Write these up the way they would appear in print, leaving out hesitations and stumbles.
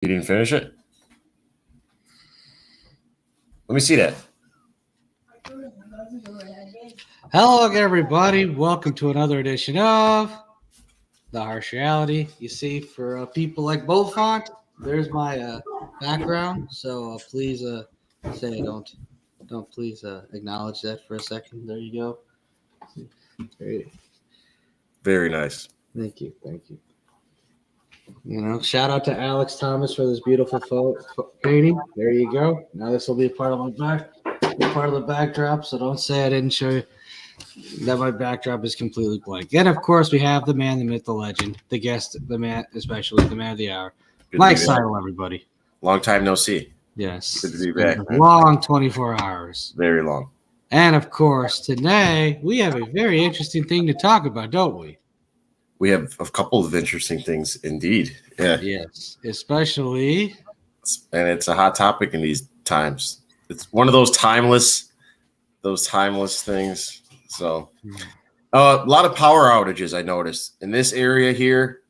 You didn't finish it? Let me see that. Hello again, everybody. Welcome to another edition of The Harsh Reality. You see, for people like Beaufont, there's my background. So please say don't please acknowledge that for a second. There you go. Very nice. Thank you. Shout out to Alex Thomas for this beautiful painting. There you go. Now this will be a part of the backdrop. So don't say I didn't show you that my backdrop is completely blank. And of course, we have the man, the myth, the legend, the guest, the man, especially the man of the hour, Mike Seidl. Everybody, long time no see. Yes, good to be back. Long 24 hours. Very long. And of course, today we have a very interesting thing to talk about, don't we? We have a couple of interesting things indeed. Yeah. Yes, especially. And it's a hot topic in these times. It's one of those timeless things. So a lot of power outages I noticed in this area here.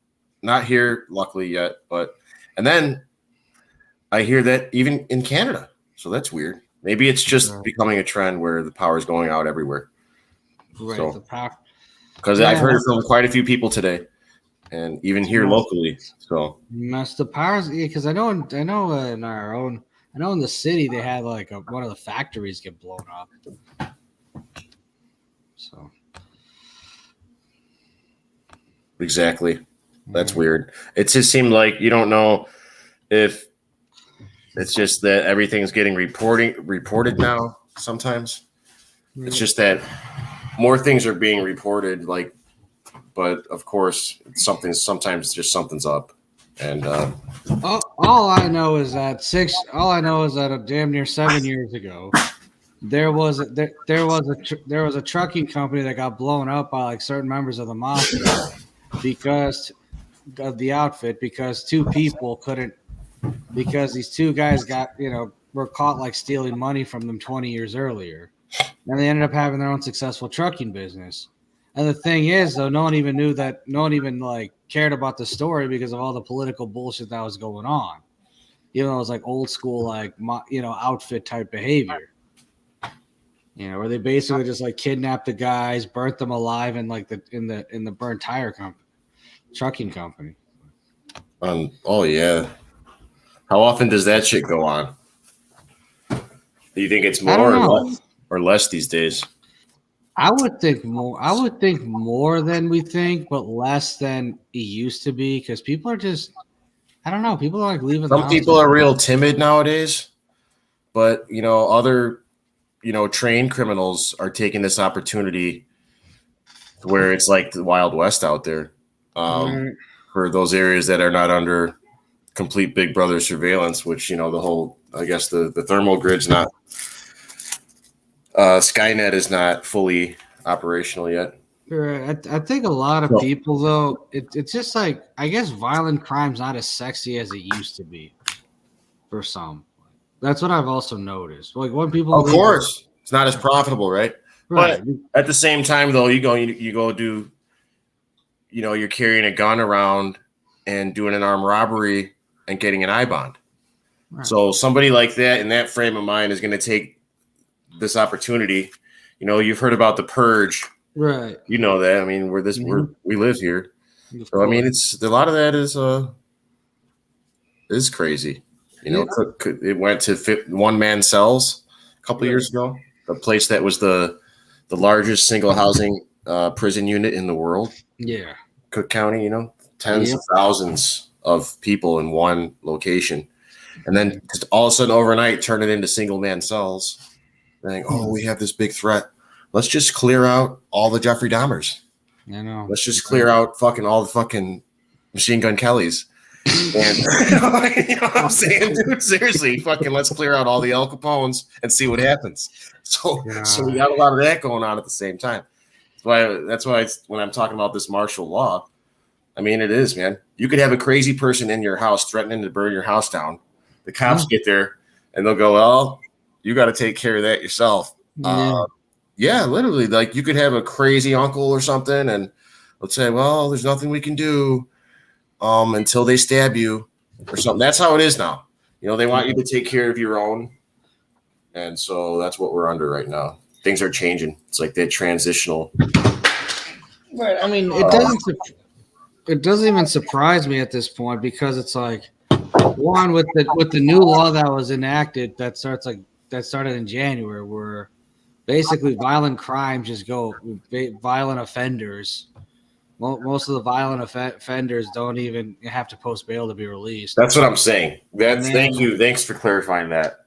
Not here, luckily yet, and then I hear that even in Canada. So that's weird. Maybe it's just becoming a trend where the power is going out everywhere. Right. So, the power. Because I've heard from quite a few people today, and even here locally. So the powers, because I know in the city they had like one of the factories get blown up. So exactly, that's weird. It just seemed like you don't know if it's just that everything's getting reported now. Sometimes it's just that. More things are being reported, but of course, sometimes something's up. And all I know is that damn near 7 years ago, there was a trucking company that got blown up by like certain members of the mafia because of the outfit, because these two guys were caught like stealing money from them 20 years earlier. And they ended up having their own successful trucking business. And the thing is, though, no one even cared about the story because of all the political bullshit that was going on. Even though it was like old school, outfit type behavior. Where they basically just like kidnapped the guys, burnt them alive in the burnt tire company, trucking company. Oh yeah. How often does that shit go on? Do you think it's more or less these days? I would think more. I would think more than we think, but less than it used to be because people are just, I don't know. People are like leaving. Some people are real timid nowadays, but other, trained criminals are taking this opportunity where it's like the Wild West out there for those areas that are not under complete Big Brother surveillance, which, the whole, I guess the thermal grid's not. Skynet is not fully operational yet. Right. I think a lot of people, though, it's just like, I guess violent crime's not as sexy as it used to be for some. That's what I've also noticed. Like when people, of course, it's not as profitable, right? But at the same time, though, you go do, you're carrying a gun around and doing an armed robbery and getting an I bond. Right. So somebody like that in that frame of mind is going to take this opportunity. You've heard about the purge, right? You know that. I mean, we live here, so I mean, it's a lot of that is crazy. It went to one-man cells a couple of years ago. A place that was the largest single housing prison unit in the world. Yeah, Cook County. Tens of thousands of people in one location, and then just all of a sudden overnight turn it into single-man cells. Saying, we have this big threat. Let's just clear out all the Jeffrey Dahmers. I know. Let's just clear out all the fucking Machine Gun Kellys. And you know what I'm saying, dude? Seriously, let's clear out all the Al Capones and see what happens. So we got a lot of that going on at the same time. That's why when I'm talking about this martial law, I mean, it is, man. You could have a crazy person in your house threatening to burn your house down. The cops get there and they'll go, well, you got to take care of that yourself. Yeah, literally. Like you could have a crazy uncle or something, and let's say, well, there's nothing we can do until they stab you. or something. That's how it is now. They want you to take care of your own. And so that's what we're under right now. Things are changing. It's like that transitional. Right. I mean, it doesn't even surprise me at this point because it's like one with the new law that was enacted that started in January, where basically violent crimes just go violent offenders. Most of the violent offenders don't even have to post bail to be released. That's what I'm saying. Thank you. Thanks for clarifying that.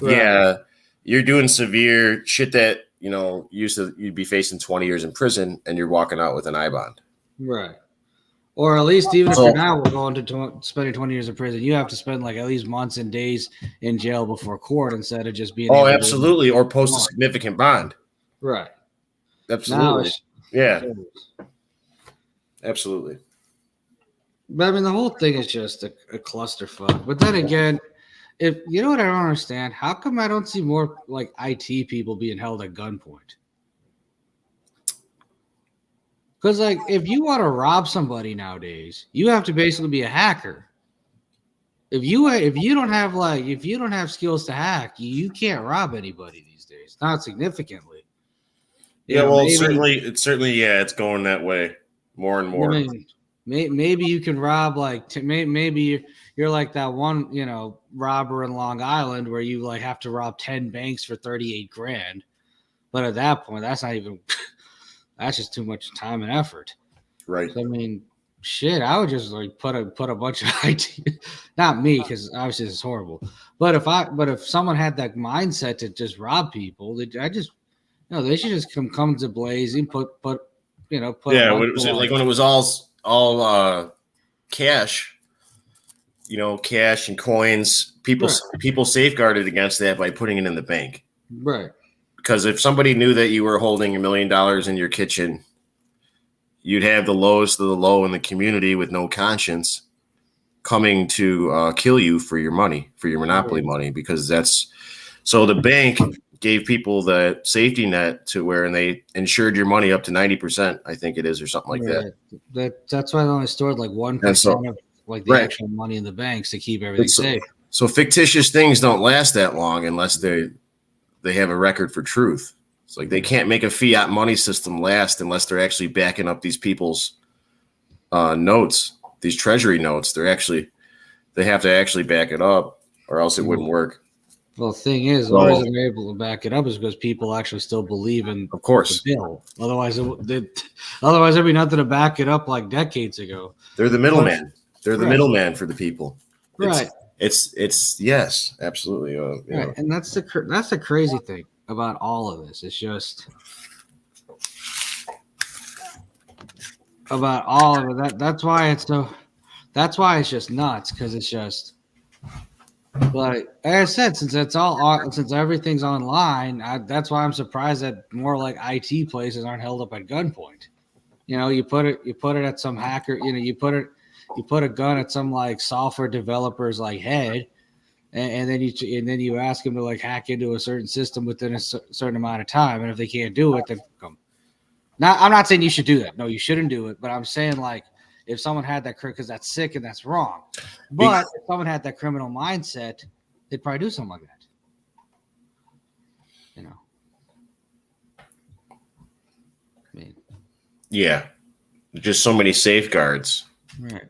Right. Yeah, you're doing severe shit that you'd be facing 20 years in prison, and you're walking out with an I bond. Right. Or at least even if you're now going to spending 20 years in prison, you have to spend like at least months and days in jail before court instead of just being. Oh, absolutely. Or post a significant bond. Right. Absolutely. Yeah. Absolutely. But I mean, the whole thing is just a clusterfuck. But then again, if you know what I don't understand, how come I don't see more like IT people being held at gunpoint? Because like, if you want to rob somebody nowadays, you have to basically be a hacker. If you don't have skills to hack, you can't rob anybody these days. Not significantly. It's going that way more and more. I mean, maybe you can rob maybe you're like that one robber in Long Island where you like have to rob 10 banks for $38,000. But at that point, that's not even. That's just too much time and effort. Right. So, I mean, shit, I would just like put a bunch of IT, not me, because obviously this is horrible. But if someone had that mindset to just rob people, they should just come to blazing, put. Yeah, like when it was all cash, cash and coins. People safeguarded against that by putting it in the bank. Right. Because if somebody knew that you were holding $1 million in your kitchen, you'd have the lowest of the low in the community with no conscience coming to kill you for your money, for your monopoly money, because so the bank gave people the safety net to where, and they insured your money up to 90%, I think it is, or something like that. That's why they only stored like 1% of like the actual money in the banks to keep everything safe. So fictitious things don't last that long unless they have a record for truth. It's like they can't make a fiat money system last unless they're actually backing up these people's notes, these treasury notes. They have to actually back it up, or else it wouldn't work. Well, the thing is, the reason they're able to back it up is because people actually still believe in the bill. Otherwise, there'd be nothing to back it up like decades ago. They're the middleman. They're the middleman for the people. Right. It's yes, absolutely. Right. And that's the crazy thing about all of this. It's just about all of it. That's why it's just nuts, because it's just like I said, since everything's online, that's why I'm surprised that more like IT places aren't held up at gunpoint. You put it at some hacker. You put a gun at some like software developer's like head, and then you ask them to like hack into a certain system within a certain amount of time, and if they can't do it, then come. Now, I'm not saying you should do that. No, you shouldn't do it. But I'm saying like if someone had that, because that's sick and that's wrong. But if someone had that criminal mindset, they'd probably do something like that. I mean, yeah, just so many safeguards. Right.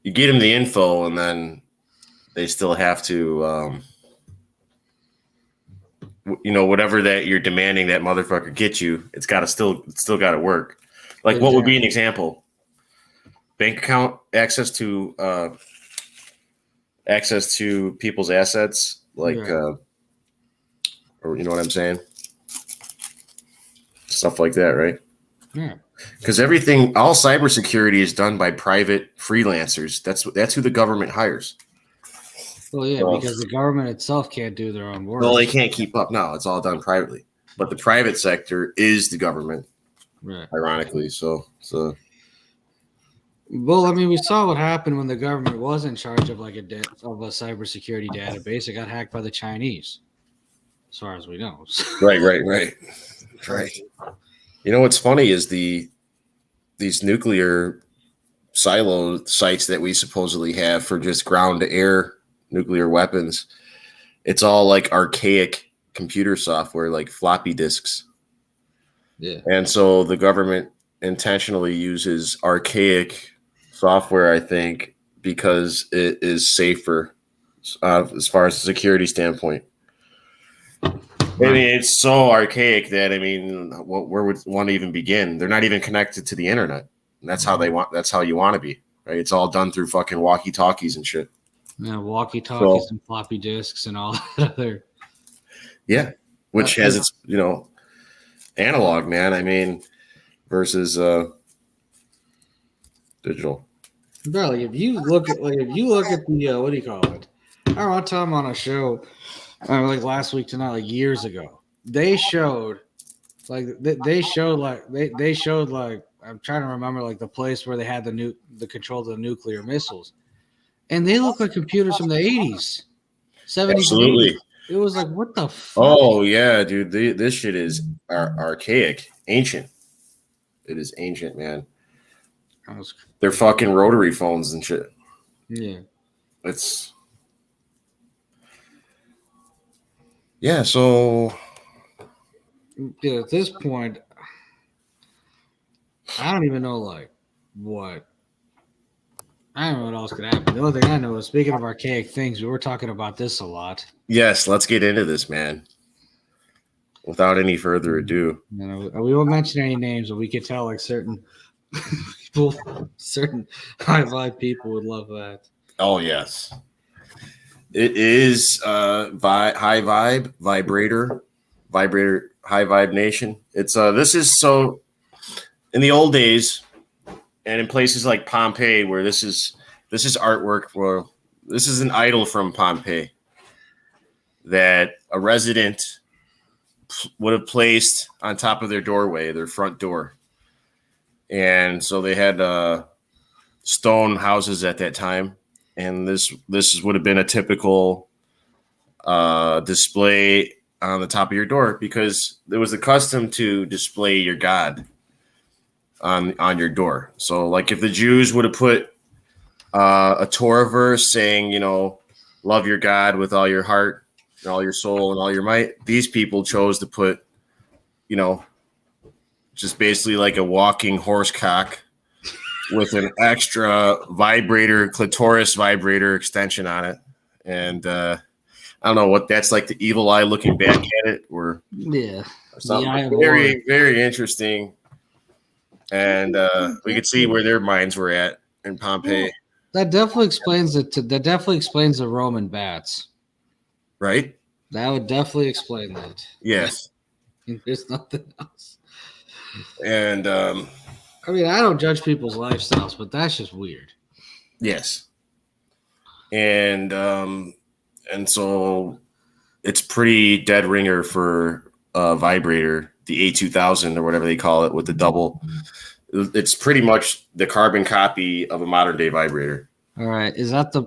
You get them the info, and then they still have to, whatever that you're demanding that motherfucker get you, it's still got to work. Like, what would be an example? Bank account access to people's assets, like, or you know what I'm saying? Stuff like that, right? Yeah. Because all cybersecurity is done by private freelancers. That's who the government hires. Well, yeah, because the government itself can't do their own work. Well, they can't keep up. No, it's all done privately. But the private sector is the government, right? Ironically, so. Well, I mean, we saw what happened when the government was in charge of like a cybersecurity database. It got hacked by the Chinese, as far as we know. Right. You know what's funny is these nuclear silo sites that we supposedly have for just ground to air nuclear weapons, it's all like archaic computer software, like floppy disks. Yeah. And so the government intentionally uses archaic software, I think, because it is safer as far as a security standpoint. I mean, it's so archaic that, I mean, where would one even begin? They're not even connected to the internet. And that's how that's how you want to be, right? It's all done through fucking walkie-talkies and shit. Yeah, walkie-talkies and floppy disks and all that other. Yeah, which has its, analog, man. I mean, versus digital. Bro, if you look at the what do you call it? I remember one time on a show, like last week tonight, like years ago, they showed I'm trying to remember like the place where they had the control of the nuclear missiles, and they look like computers from the 80s, 70s. Absolutely. 80s. It was like, what the fuck? Oh yeah, dude, this shit is archaic, ancient. It is ancient, man. They're fucking rotary phones and shit. Yeah. So yeah, at this point, I don't even know like what. I don't know what else could happen. The only thing I know is, speaking of archaic things, we were talking about this a lot. Yes, let's get into this, man. Without any further ado. We won't mention any names, but we could tell like certain people, certain high vibe people would love that. Oh yes. It is high vibe, vibrator, high vibe nation. It's this is so in the old days and in places like Pompeii, where this is artwork for this is an idol from Pompeii that a resident would have placed on top of their doorway, their front door. And so they had stone houses at that time. And this would have been a typical display on the top of your door, because there was a custom to display your God on your door. So like if the Jews would have put a Torah verse saying, love your God with all your heart and all your soul and all your might, these people chose to put, just basically like a walking horse cock with an extra clitoris vibrator extension on it. And I don't know what that's like, the evil eye looking back at it, or something very, very interesting. And we could see where their minds were at in Pompeii. That definitely explains it. That definitely explains the Roman bats. Right? That would definitely explain that. Yes. There's nothing else. And I mean, I don't judge people's lifestyles, but that's just weird. Yes. And so it's pretty dead ringer for a vibrator, the A2000 or whatever they call it, with the double. It's pretty much the carbon copy of a modern day vibrator. All right. Is that the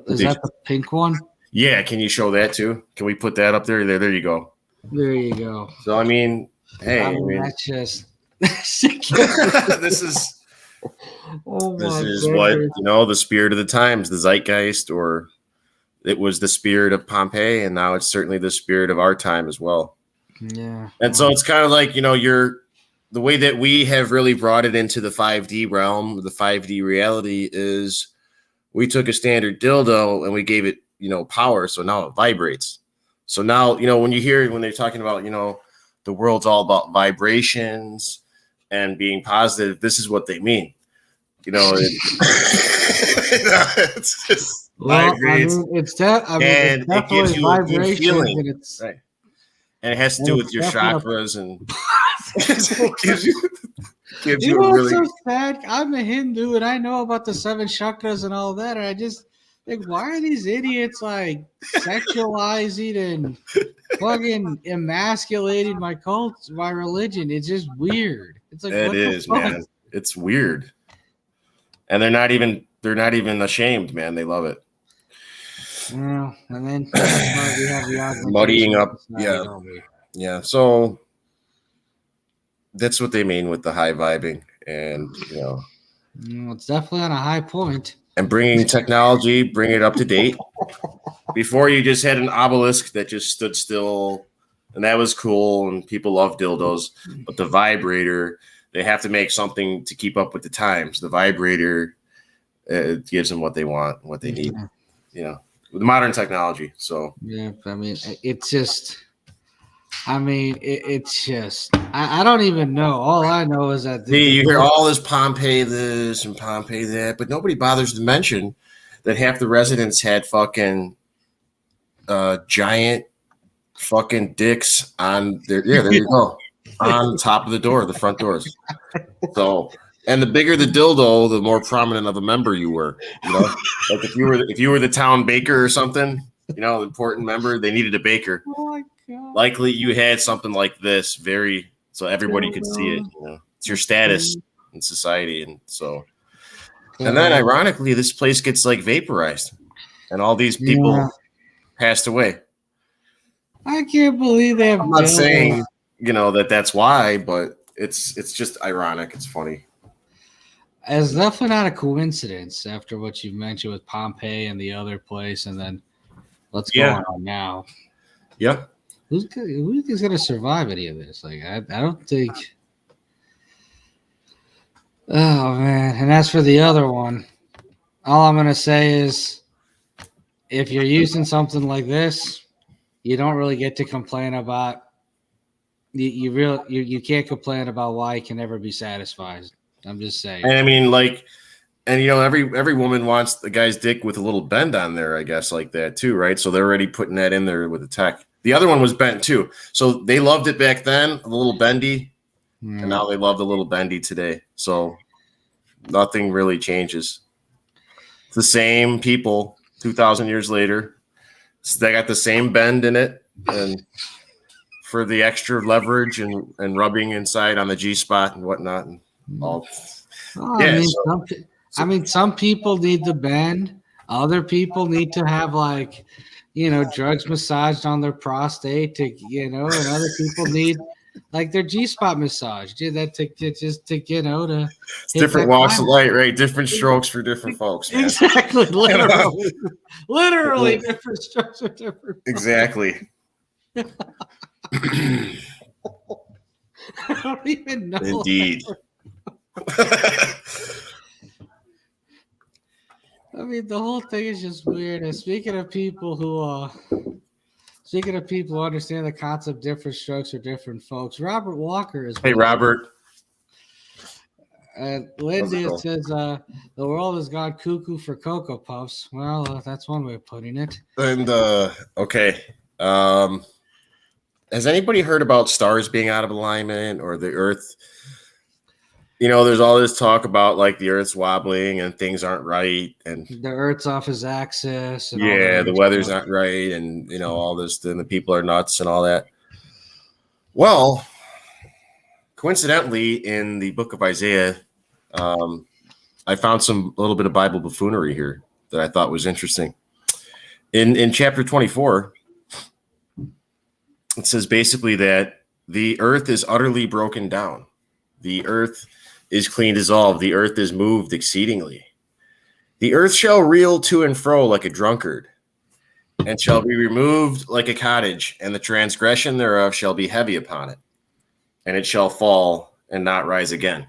pink one? Yeah. Can you show that too? Can we put that up there? There you go. There you go. So, I mean, hey, that's just. this is what the spirit of the times, the zeitgeist, or it was the spirit of Pompeii, and now it's certainly the spirit of our time as well. Yeah. And so it's kind of like, the way that we have really brought it into the 5D realm, the 5D reality, is we took a standard dildo and we gave it, power. So now it vibrates. So now, when they're talking about, the world's all about vibrations and being positive, this is what they mean. It's just vibrates. And it gives you a good feeling. And it's, right. And it has to do with your chakras and gives you a really. What's so sad? I'm a Hindu and I know about the 7 chakras and all that. And I just think, why are these idiots like sexualizing and fucking emasculating my religion? It's just weird. It's like, it is, man. It's weird. And they're not even ashamed, man. They love it. Well, and then we have the muddying up. Yeah. So that's what they mean with the high vibing, and It's definitely on a high point. And bringing technology, bring it up to date. Before you just had an obelisk that just stood still, and that was cool, and people love dildos. But the vibrator, they have to make something to keep up with the times. The vibrator gives them what they want, what they need, with modern technology. So yeah, I mean, it's just. I mean, it's just, I don't even know. All I know is that you hear all this Pompeii this and Pompeii that, but nobody bothers to mention that half the residents had fucking giant fucking dicks on their, there you go, on the top of the door, the front doors. So, and the bigger the dildo, the more prominent of a member you were. Like if you were the town baker or something, the important member, they needed a baker. Oh my God. Likely you had something like this, so everybody could see it. It's your status in society, and so. And then, ironically, this place gets like vaporized, and all these people passed away. I can't believe they have. I'm not saying that's why, but it's just ironic. It's funny. It's definitely not a coincidence after what you've mentioned with Pompeii and the other place, and then what's going on now. Yep. Who do you think is going to survive any of this? Like, I don't think. Oh man! And as for the other one, all I'm going to say is, if you're using something like this, you don't really get to complain about. You can't complain about why you can never be satisfied. I'm just saying. And I mean, every woman wants the guy's dick with a little bend on there, I guess, like that too, right? So they're already putting that in there with the tech. The other one was bent too. So they loved it back then, a little bendy, and now they love the little bendy today. So nothing really changes. It's the same people 2,000 years later. So they got the same bend in it, and for the extra leverage and rubbing inside on the G spot and whatnot, and all. Some people need the bend. Other people need to have drugs massaged on their prostate and other people need their G-spot massage. To different walks of light, right? Different strokes for different folks. Man. Exactly. Literally different strokes for different folks. Exactly. I don't even know. Indeed. I mean, the whole thing is just weird. And speaking of people who understand the concept, different strokes for different folks, Robert Walker is. Hey, Robert. Lindy says the world has gone cuckoo for Cocoa Puffs. Well, that's one way of putting it. And okay, has anybody heard about stars being out of alignment or the Earth? There's all this talk about the Earth's wobbling and things aren't right, and the Earth's off his axis. And the weather's not right, and all this, and the people are nuts and all that. Well, coincidentally, in the book of Isaiah, I found a little bit of Bible buffoonery here that I thought was interesting. In chapter 24, it says basically that the earth is utterly broken down. The earth is clean dissolved. The earth is moved exceedingly. The earth shall reel to and fro like a drunkard, and shall be removed like a cottage, and the transgression thereof shall be heavy upon it, and it shall fall and not rise again.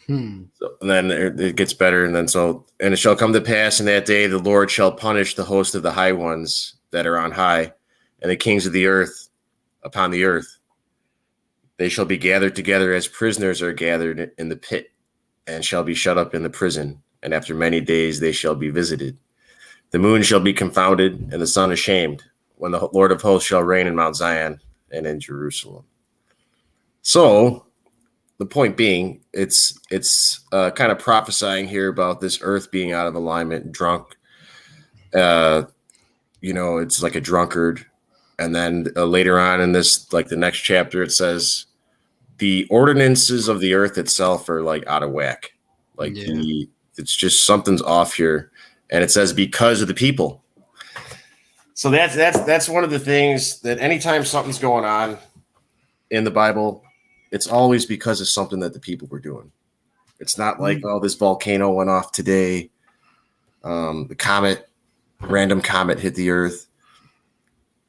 So, and then it gets better, and it shall come to pass in that day the Lord shall punish the host of the high ones that are on high, and the kings of the earth upon the earth. They shall be gathered together as prisoners are gathered in the pit, and shall be shut up in the prison. And after many days they shall be visited. The moon shall be confounded, and the sun ashamed, when the Lord of hosts shall reign in Mount Zion and in Jerusalem. So, the point being, it's kind of prophesying here about this earth being out of alignment, drunk. It's like a drunkard. And then later on in this, the next chapter, it says the ordinances of the earth itself are out of whack. It's just something's off here. And it says because of the people. So that's one of the things that anytime something's going on in the Bible, it's always because of something that the people were doing. It's not like, oh, this volcano went off today. The random comet hit the earth.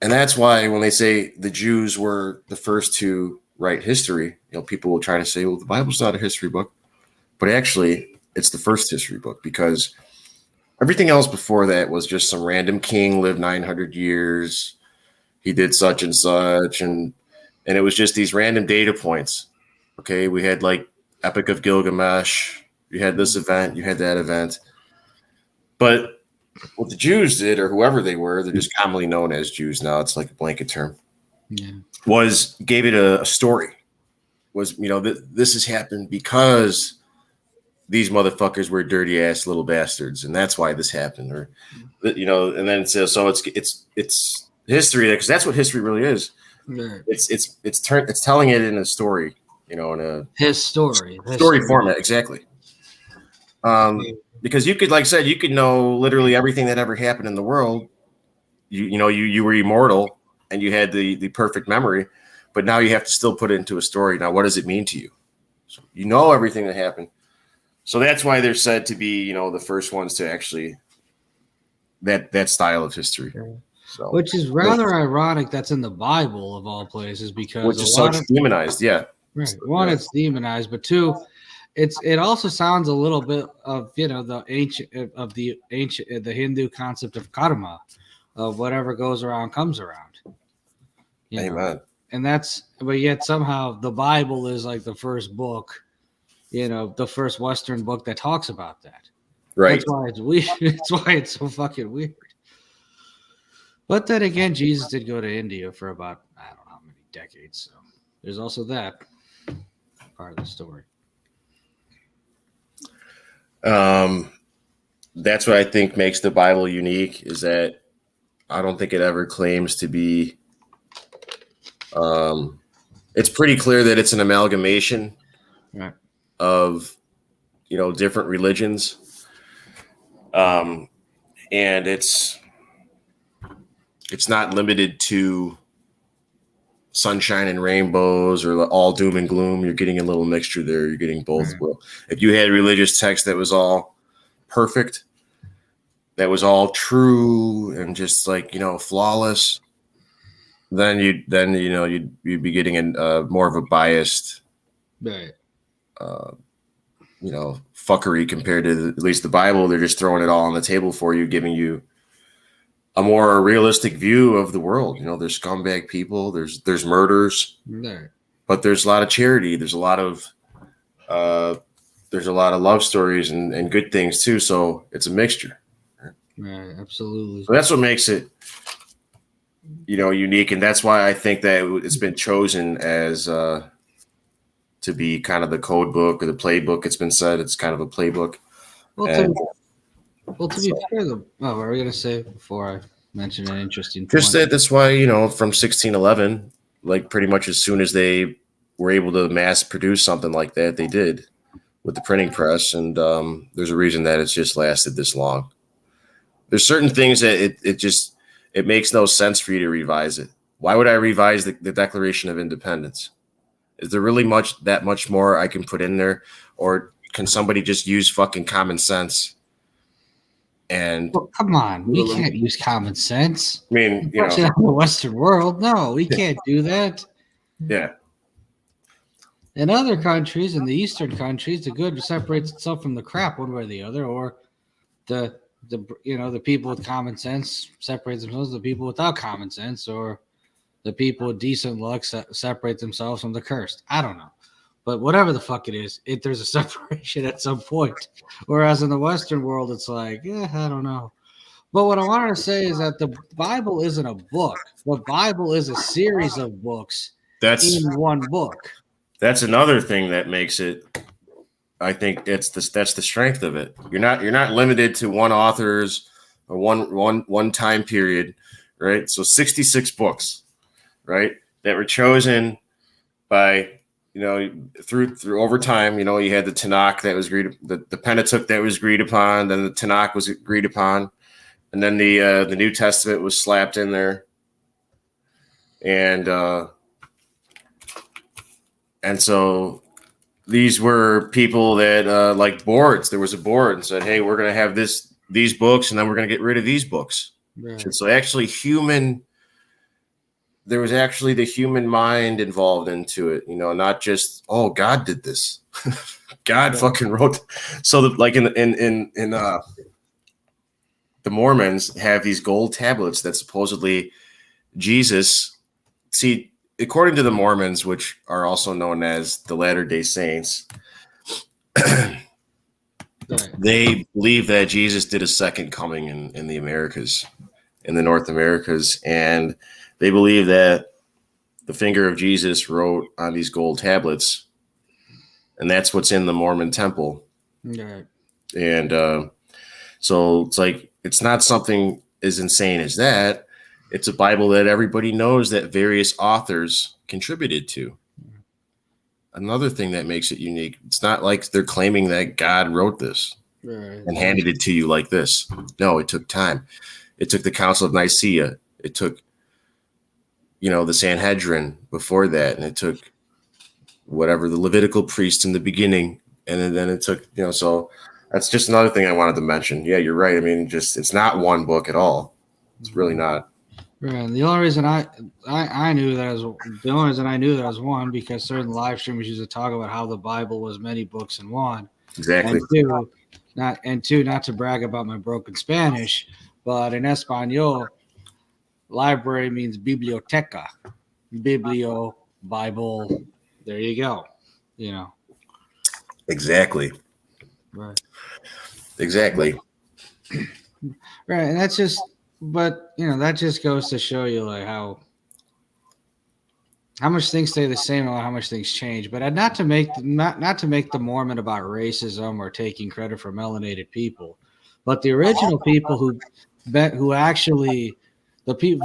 And that's why when they say the Jews were the first to write history, people will try to say, well, the Bible's not a history book. But actually, it's the first history book because everything else before that was just some random king lived 900 years. He did such and such. And it was just these random data points. Okay, we had like Epic of Gilgamesh. You had this event. You had that event. But what the Jews did, or whoever they were, they're just commonly known as Jews now. It's like a blanket term. Yeah. Gave it a story. This has happened because these motherfuckers were dirty ass little bastards, and that's why this happened. Or, and then so it's history because that's what history really is. Right. It's telling it in a story, in a his story format, exactly. Because you could, like I said, you could know literally everything that ever happened in the world. You were immortal and you had the perfect memory, but now you have to still put it into a story. Now, what does it mean to you? So you know everything that happened. So that's why they're said to be, the first ones to actually that style of history. So, which is rather ironic. That's in the Bible of all places because which is such demonized. Yeah. Right. One, it's demonized, but two, it also sounds a little bit of the Hindu concept of karma, of whatever goes around comes around. Amen. And but yet somehow the Bible is like the first book, the first Western book that talks about that. Right. That's why it's weird. That's why it's so fucking weird. But then again, Jesus did go to India for about, I don't know how many decades. So there's also that part of the story. That's what I think makes the Bible unique is that I don't think it ever claims to be. It's pretty clear that it's an amalgamation of, different religions. And it's not limited to sunshine and rainbows or all doom and gloom. You're getting a little mixture there. You're getting both. Well, if you had religious text that was all perfect, that was all true and just like, flawless, then you'd be getting more of a biased, fuckery compared to at least the Bible. They're just throwing it all on the table for you, giving you a more realistic view of the world. There's scumbag people, there's murders, but there's a lot of charity. There's a lot of love stories and good things too. So it's a mixture. Right. Absolutely. So that's what makes it, unique. And that's why I think that it's been chosen as, to be kind of the code book or the playbook. It's been said it's kind of a playbook. Well, to be fair, what were we going to say before I mentioned an interesting point? Just that that's why, from 1611, like pretty much as soon as they were able to mass produce something like that, they did with the printing press. And there's a reason that it's just lasted this long. There's certain things that it makes no sense for you to revise it. Why would I revise the Declaration of Independence? Is there really that much more I can put in there? Or can somebody just use fucking common sense? And come on, we can't use common sense. I mean, in the Western world, no, we can't do that. Yeah. In other countries, in the Eastern countries, the good separates itself from the crap one way or the other, or the people with common sense separates themselves from the people without common sense, or the people with decent luck separate themselves from the cursed. I don't know. But whatever the fuck it is, there's a separation at some point. Whereas in the Western world, it's like, I don't know. But what I wanted to say is that the Bible isn't a book. The Bible is a series of books in one book. That's another thing that makes it. I think that's the strength of it. You're not limited to one author's or one time period, right? So 66 books, right, that were chosen by. Through over time, you had the Tanakh that was the Pentateuch that was agreed upon, then the Tanakh was agreed upon, and then the New Testament was slapped in there, and so these were people that like boards. There was a board and said, "Hey, we're going to have these books, and then we're going to get rid of these books." Right. So actually, there was actually the human mind involved into it. Not just God did this. God fucking wrote. So like in the Mormons have these gold tablets that supposedly Jesus. See, according to the Mormons, which are also known as the Latter-day Saints, they believe that Jesus did a second coming in the Americas, in the North Americas, and they believe that the finger of Jesus wrote on these gold tablets, and that's what's in the Mormon temple. Right. And so it's like, it's not something as insane as that. It's a Bible that everybody knows that various authors contributed to. Another thing that makes it unique, it's not like they're claiming that God wrote this and handed it to you like this. No, it took time. It took the Council of Nicaea. It took, the Sanhedrin before that. And it took whatever, the Levitical priests in the beginning. And then it took, so that's just another thing I wanted to mention. Yeah, you're right. I mean, it's not one book at all. It's really not. Right. And the only reason I knew that was one, because certain live streamers used to talk about how the Bible was many books in one. Exactly. And two, not to brag about my broken Spanish, but in Espanol, library means biblioteca. Biblio, Bible. There you go. Exactly. Right. Exactly. Right. And that's just. But that just goes to show you like how much things stay the same and how much things change. But not to make the Mormon about racism or taking credit for melanated people, but the original people who actually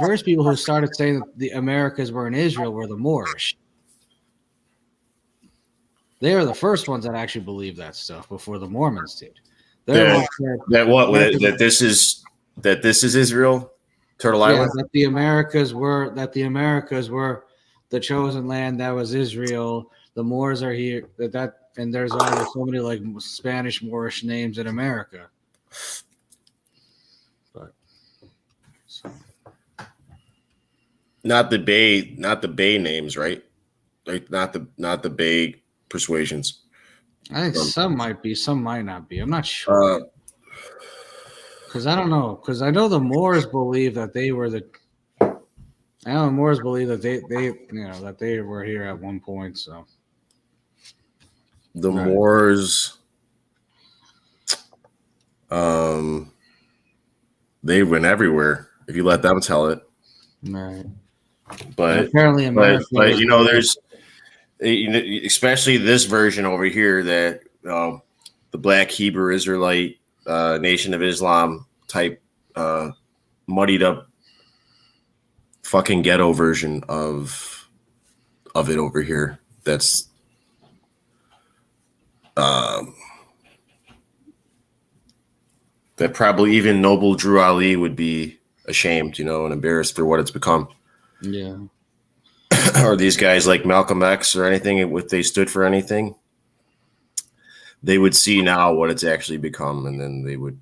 first people who started saying that the Americas were in Israel were the Moorish. They were the first ones that actually believed that stuff before the Mormons did. That this is Israel, Turtle Island. That the Americas were the chosen land. That was Israel. The Moors are here. And there's always so many like Spanish Moorish names in America. But not the Bay names, right? Like not the Bay persuasions. I think some might be, some might not be. I'm not sure. Because I don't know. Because I know the Moors believe that they were I know the Moors believe that that they were here at one point. So the Moors, they went everywhere. If you let them tell it, right? But and apparently, America. But there's, especially this version over here that the Black Hebrew Israelite Nation of Islam type muddied up fucking ghetto version of it over here. That's that probably even Noble Drew Ali would be ashamed, and embarrassed for what it's become. Yeah. Or these guys like Malcolm X or anything, if they stood for anything, they would see now what it's actually become, and then they would,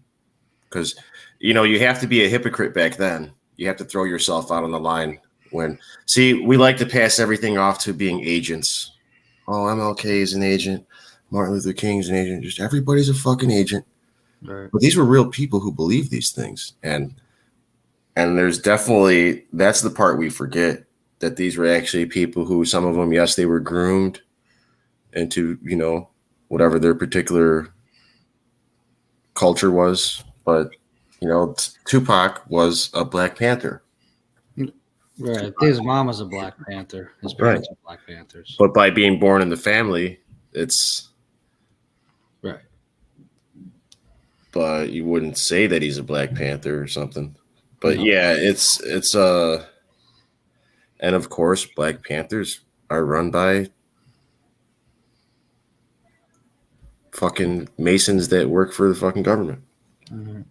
because you have to be a hypocrite back then. You have to throw yourself out on the line. We like to pass everything off to being agents. Oh, MLK is an agent. Martin Luther King's an agent. Just everybody's a fucking agent. Right. But these were real people who believe these things, and there's definitely, that's the part we forget, that these were actually people who, some of them, yes, they were groomed into whatever their particular culture was, but Tupac was a Black Panther. Right. His mom was a Black Panther. His parents were Black Panthers. But by being born in the family, it's right. But you wouldn't say that he's a Black Panther or something. But yeah, it's and of course, Black Panthers are run by fucking Masons that work for the fucking government. Mm-hmm.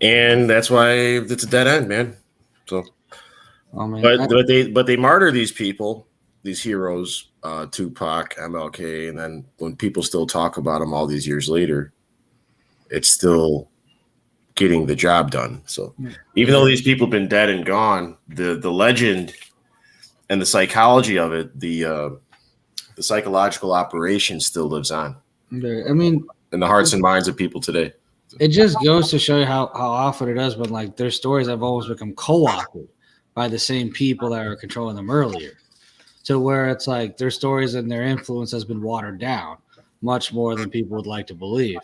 And that's why it's a dead end, man. So, but they martyr these people. these heroes, Tupac, MLK, and then when people still talk about them all these years later, it's still getting the job done. So even though these people have been dead and gone, the legend and the psychology of it, the psychological operation still lives on. I mean, in the hearts and minds of people today. It just goes to show you how often it does, but like their stories have always become co-opted by the same people that are controlling them earlier. To where it's like their stories and their influence has been watered down much more than people would like to believe.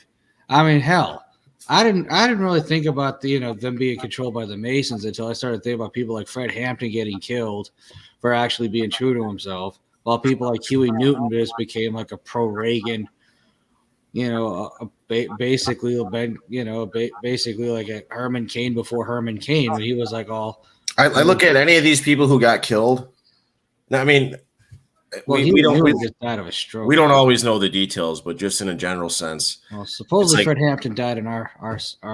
I mean, hell, I didn't really think about them being controlled by the Masons until I started thinking about people like Fred Hampton getting killed for actually being true to himself, while people like Huey Newton just became like a pro-Reagan, basically like a Herman Cain before Herman Cain, when he was like all. I look at any of these people who got killed. I mean, we don't just died of a stroke. We don't always know the details, but just in a general sense. Well, supposedly Fred Hampton died in our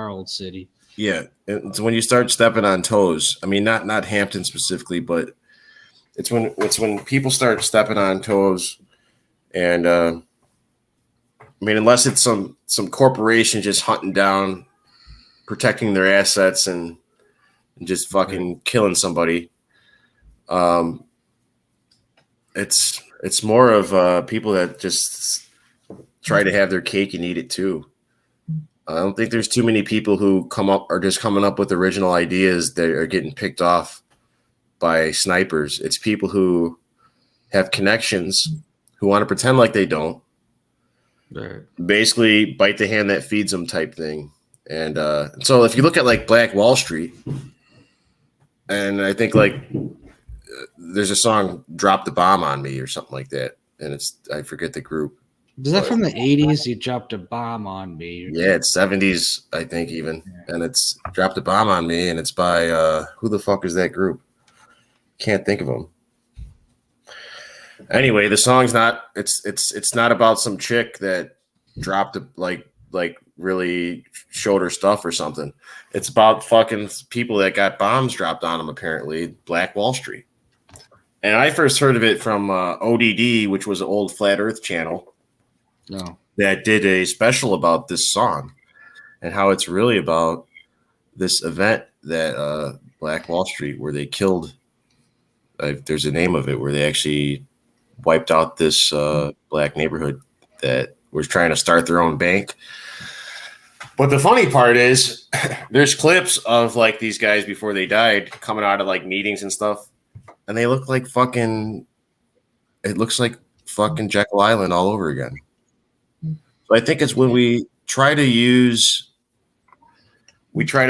old city. Yeah, it's when you start stepping on toes. I mean, not Hampton specifically, but it's when people start stepping on toes, and I mean, unless it's some corporation just hunting down, protecting their assets and just fucking killing somebody. It's more of people that just try to have their cake and eat it too. I don't think there's too many people who are just coming up with original ideas that are getting picked off by snipers. It's people who have connections, who want to pretend like they don't. Right. Basically bite the hand that feeds them type thing. And so if you look at like Black Wall Street, and I think like there's a song "Drop the Bomb on Me" or something like that, and I forget the group. Is that from the 80s? You dropped a bomb on me. Yeah, it's 70s, I think even, and it's "Drop the Bomb on Me," and it's by who the fuck is that group? Can't think of them. Anyway, the song's not. It's not about some chick that dropped like really showed her stuff or something. It's about fucking people that got bombs dropped on them. Apparently, Black Wall Street. And I first heard of it from ODD, which was an old Flat Earth channel. No. That did a special about this song and how it's really about this event that Black Wall Street, where they killed. There's a name of it where they actually wiped out this black neighborhood that was trying to start their own bank. But the funny part is there's clips of like these guys before they died coming out of like meetings and stuff. And they look like it looks like fucking Jekyll Island all over again. So I think it's when we try to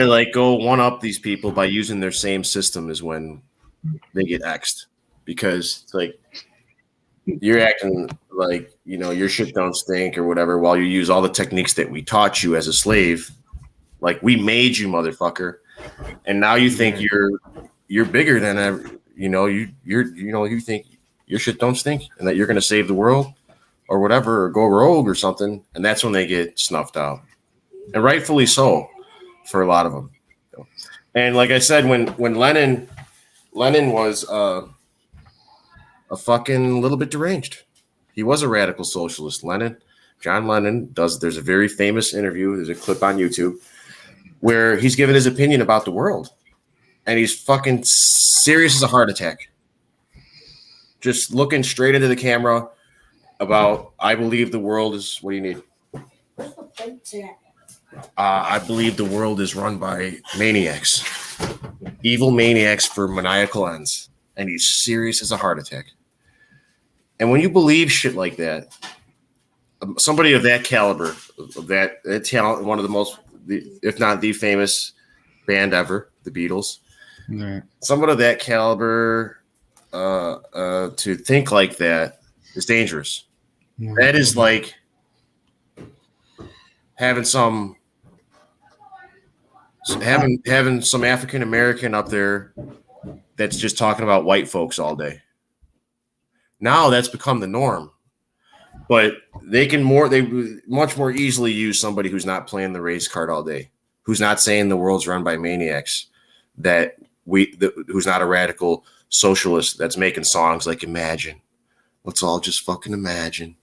like go one up these people by using their same system is when they get X'd, because it's like you're acting like, your shit don't stink or whatever, while you use all the techniques that we taught you as a slave. Like, we made you, motherfucker. And now you think you're bigger than ever. You think your shit don't stink and that you're going to save the world or whatever, or go rogue or something. And that's when they get snuffed out, and rightfully so for a lot of them. And like I said, when Lenin was a fucking little bit deranged. He was a radical socialist. John Lennon there's a very famous interview. There's a clip on YouTube where he's giving his opinion about the world. And he's fucking serious as a heart attack. Just looking straight into the camera about, I believe the world is, what do you need? I believe the world is run by maniacs. Evil maniacs for maniacal ends. And he's serious as a heart attack. And when you believe shit like that, somebody of that caliber, of that talent, one of the most, if not the famous band ever, the Beatles, right. Someone of that caliber to think like that is dangerous. Yeah. That is like having some African American up there that's just talking about white folks all day. Now that's become the norm, but they much more easily use somebody who's not playing the race card all day, who's not saying the world's run by maniacs, who's not a radical socialist that's making songs like Imagine Let's all just fucking imagine.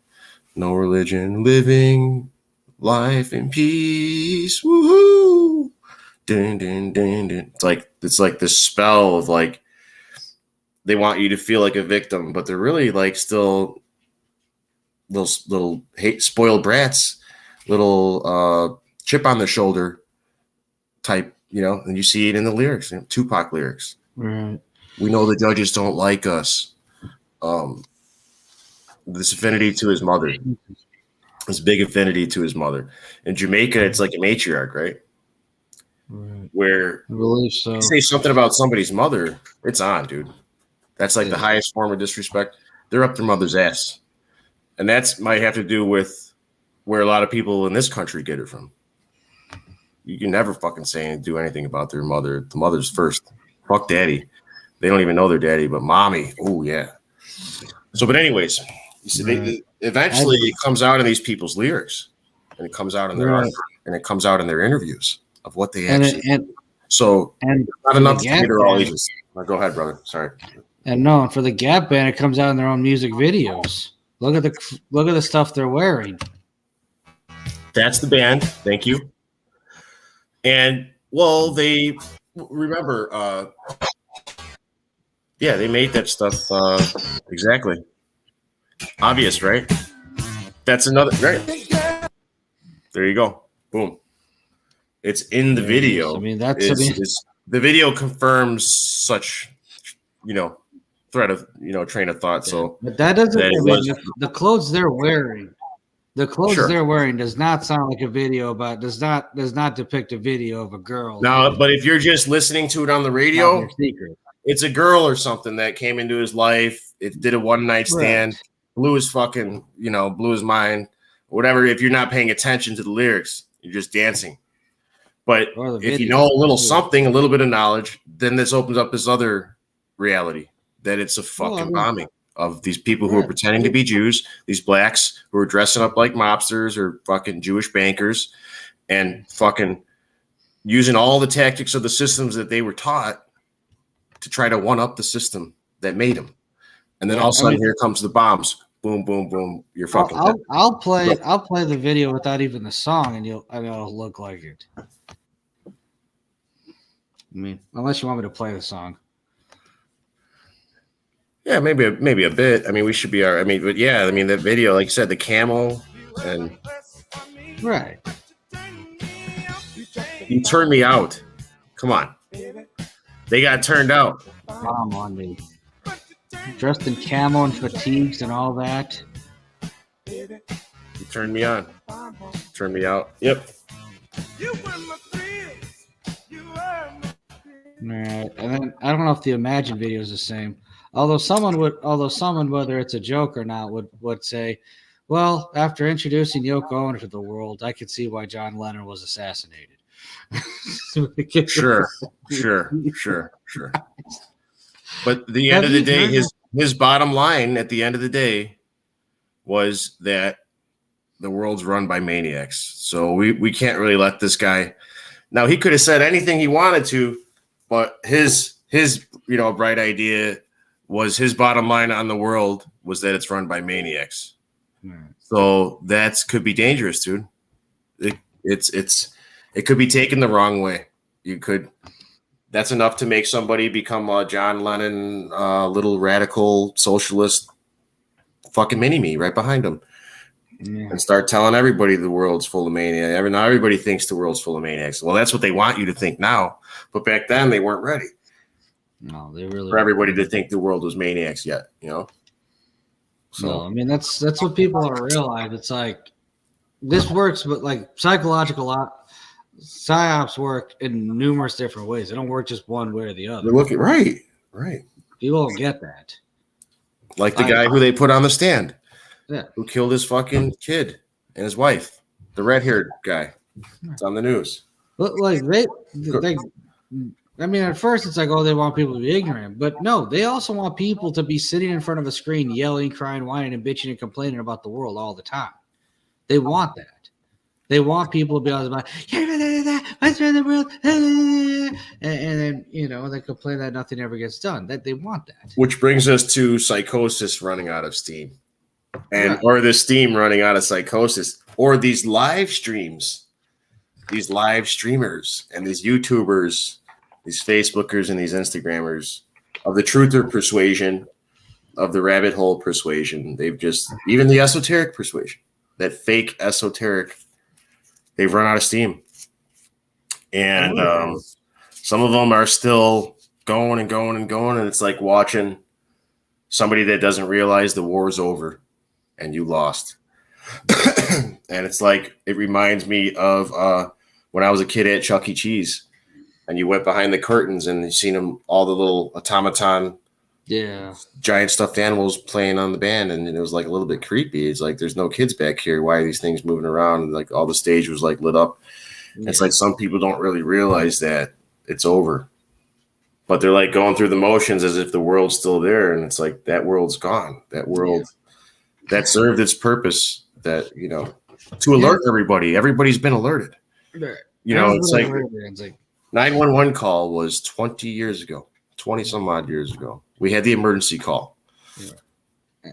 No religion, living life in peace. Woohoo! Dun, dun, dun, dun. It's like this spell of like they want you to feel like a victim, but they're really like still little spoiled brats, little chip on the shoulder type, and you see it in the lyrics, Tupac lyrics. Right. We know the judges don't like us. This affinity to his mother, this big affinity to his mother. In Jamaica, it's like a matriarch, right? Right. Where I believe so. You say something about somebody's mother, it's on, dude. That's like the highest form of disrespect. They're up their mother's ass. And that's might have to do with where a lot of people in this country get it from. You can never fucking say and do anything about their mother. The mother's first. Fuck daddy. They don't even know their daddy, but mommy. Oh, yeah. So, but anyways, you see, eventually it comes out in these people's lyrics, and it comes out in their art, and it comes out in their interviews of what they actually do. So, not enough to cater all ages. Go ahead, brother. Sorry. And no, for the Gap Band, it comes out in their own music videos. Look at the stuff they're wearing. That's the band. Thank you. And well, they remember. Yeah, they made that stuff exactly. Obvious, right? That's another right. There you go. Boom. It's in the video. I mean, the video confirms such, thread of train of thought. So, but that doesn't. The clothes they're wearing. The clothes they're wearing does not sound like a video about. Does not depict a video of a girl. No, but if you're just listening to it on the radio, it's a girl or something that came into his life. It did a one night stand, blew his fucking, blew his mind, whatever. If you're not paying attention to the lyrics, you're just dancing. But if you know a little something, a little bit of knowledge, then this opens up this other reality that it's a fucking bombing of these people who are pretending to be Jews, these blacks who are dressing up like mobsters or fucking Jewish bankers and fucking using all the tactics of the systems that they were taught to try to one up the system that made them. And then all of a sudden here comes the bombs. Boom, boom, boom. You're fucking I'll play the video without even the song and it'll look like it. I mean, unless you want me to play the song. Yeah, maybe a bit. I mean, we should be all right. I mean, but yeah, I mean, the video, like you said, the camo and right. You turned me out. Come on. They got turned out. Come on, dude. Dressed in camo and fatigues and all that. You turned me on. Turned me out. Yep. Right. And then I don't know if the Imagine video is the same. Although someone, whether it's a joke or not, would say, well, after introducing Yoko Ono to the world, I could see why John Lennon was assassinated. Sure. But at the end of the day, his bottom line at the end of the day was that the world's run by maniacs. So we can't really let this guy. Now, he could have said anything he wanted to, but his bright idea was his bottom line on the world was that it's run by maniacs. So that could be dangerous, dude. It could be taken the wrong way. That's enough to make somebody become a John Lennon, little radical socialist fucking mini-me right behind him. Yeah. And start telling everybody the world's full of maniacs. Now everybody thinks the world's full of maniacs. Well, that's what they want you to think now. But back then they weren't ready. No, they really for everybody to think the world was maniacs yet, So no, I mean that's what people don't realize. It's like this works, but like psychological psyops work in numerous different ways. They don't work just one way or the other. They're looking right. People don't get that. Like the guy who they put on the stand, who killed his fucking kid and his wife, the red-haired guy. It's on the news. But like they I mean, at first it's like, oh, they want people to be ignorant. But no, they also want people to be sitting in front of a screen, yelling, crying, whining, and bitching and complaining about the world all the time. They want that. They want people to be honest about, I turn the world, and then they complain that nothing ever gets done. That they want that. Which brings us to Psychosis running out of steam, Right. or the steam running out of Psychosis, or these live streams, these live streamers, and these YouTubers, these Facebookers, and these Instagrammers of the truth or persuasion, of the rabbit hole persuasion. They've just, even the esoteric persuasion, that fake esoteric, they've run out of steam. And some of them are still going and going and going. And it's like watching somebody that doesn't realize the war's over and you lost. And it's like, it reminds me of when I was a kid at Chuck E. Cheese and you went behind the curtains and you seen them, all the little automaton, giant stuffed animals playing on the band, and it was like a little bit creepy. It's like, there's no kids back here. Why are these things moving around? And like all the stage was like lit up. It's like some people don't really realize that it's over, but they're like going through the motions as if the world's still there, and it's like that world's gone. That world that served its purpose. That to alert everybody. Everybody's been alerted. It's like 911 call was 20 years ago. 20 some odd years ago. We had the emergency call. Yeah.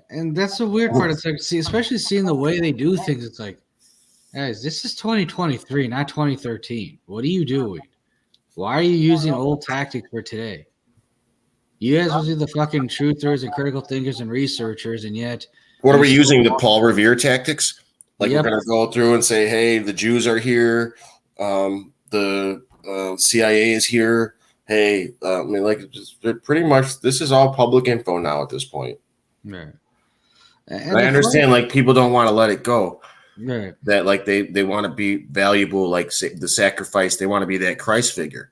And that's the weird part. It's like, especially seeing the way they do things, it's like, guys, this is 2023, not 2013. What are you doing? Why are you using old tactics for today? You guys will be the fucking truthers and critical thinkers and researchers, and yet... What are we using? The Paul Revere tactics? Like we're going to go through and say, hey, the Jews are here. The CIA is here. Hey, pretty much this is all public info now at this point. Right. And I understand, people don't want to let it go. Right. That they want to be valuable, the sacrifice. They want to be that Christ figure.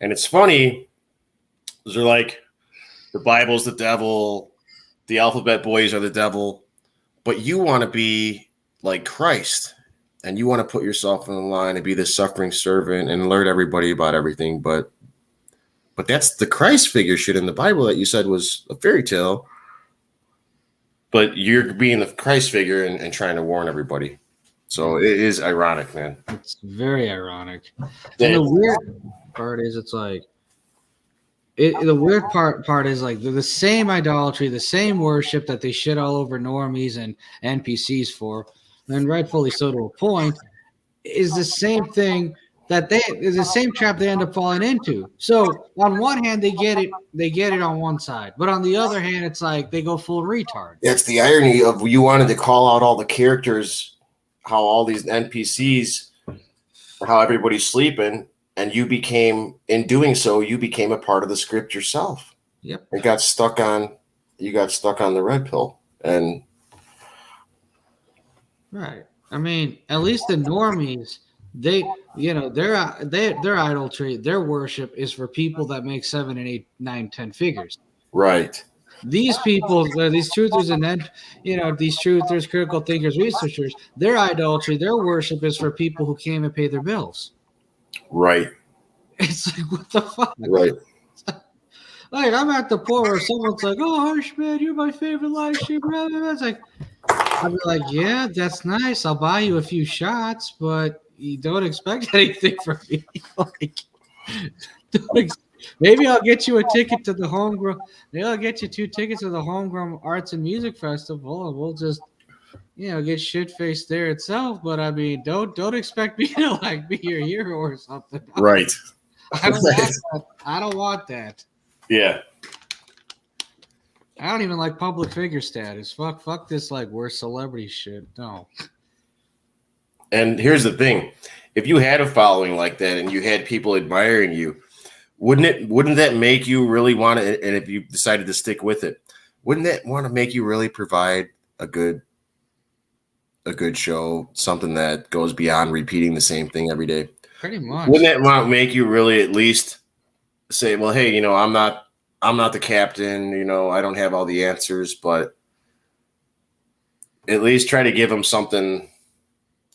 And it's funny. They're like, the Bible's the devil. The alphabet boys are the devil. But you want to be like Christ. And you want to put yourself in the line and be the suffering servant and alert everybody about everything. But that's the Christ figure shit in the Bible that you said was a fairy tale. But you're being the Christ figure and trying to warn everybody. So it is ironic, man. It's very ironic. And the weird part is, it's like, the weird part is like the same idolatry, the same worship that they shit all over normies and NPCs for, and rightfully so to a point, is the same thing that is the same trap they end up falling into. So on one hand, they get it on one side, but on the other hand, it's like they go full retard. That's the irony of, you wanted to call out all the characters, how all these NPCs, how everybody's sleeping, and you became, in doing so, you became a part of the script yourself. Yep. You got stuck on the red pill. And right. I mean, at least the normies, their idolatry, their worship is for people that make 7 and 8, 9, 10 figures. Right. These people, these truthers, and then these truthers, critical thinkers, researchers, their idolatry, their worship is for people who can't even pay their bills. Right. It's like, what the fuck? Right. Like, I'm at the point where someone's like, "Oh, Harsh, man, you're my favorite live streamer." It's like, I'd be like, "Yeah, that's nice. I'll buy you a few shots, but you don't expect anything from me." Maybe I'll get you a ticket to the Homegrown. Maybe I'll get you 2 tickets to the Homegrown Arts and Music Festival, and we'll just, get shit faced there itself. But I mean, don't expect me to be your hero or something. Right. I don't want that. I don't want that. Yeah. I don't even like public figure status. Fuck this we're celebrity shit. No. And here's the thing. If you had a following like that and you had people admiring you, wouldn't that make you really want to, and if you decided to stick with it, wouldn't that want to make you really provide a good show, something that goes beyond repeating the same thing every day? Pretty much. Wouldn't that want to make you really at least say, well, hey, I'm not the captain, I don't have all the answers, but at least try to give them something,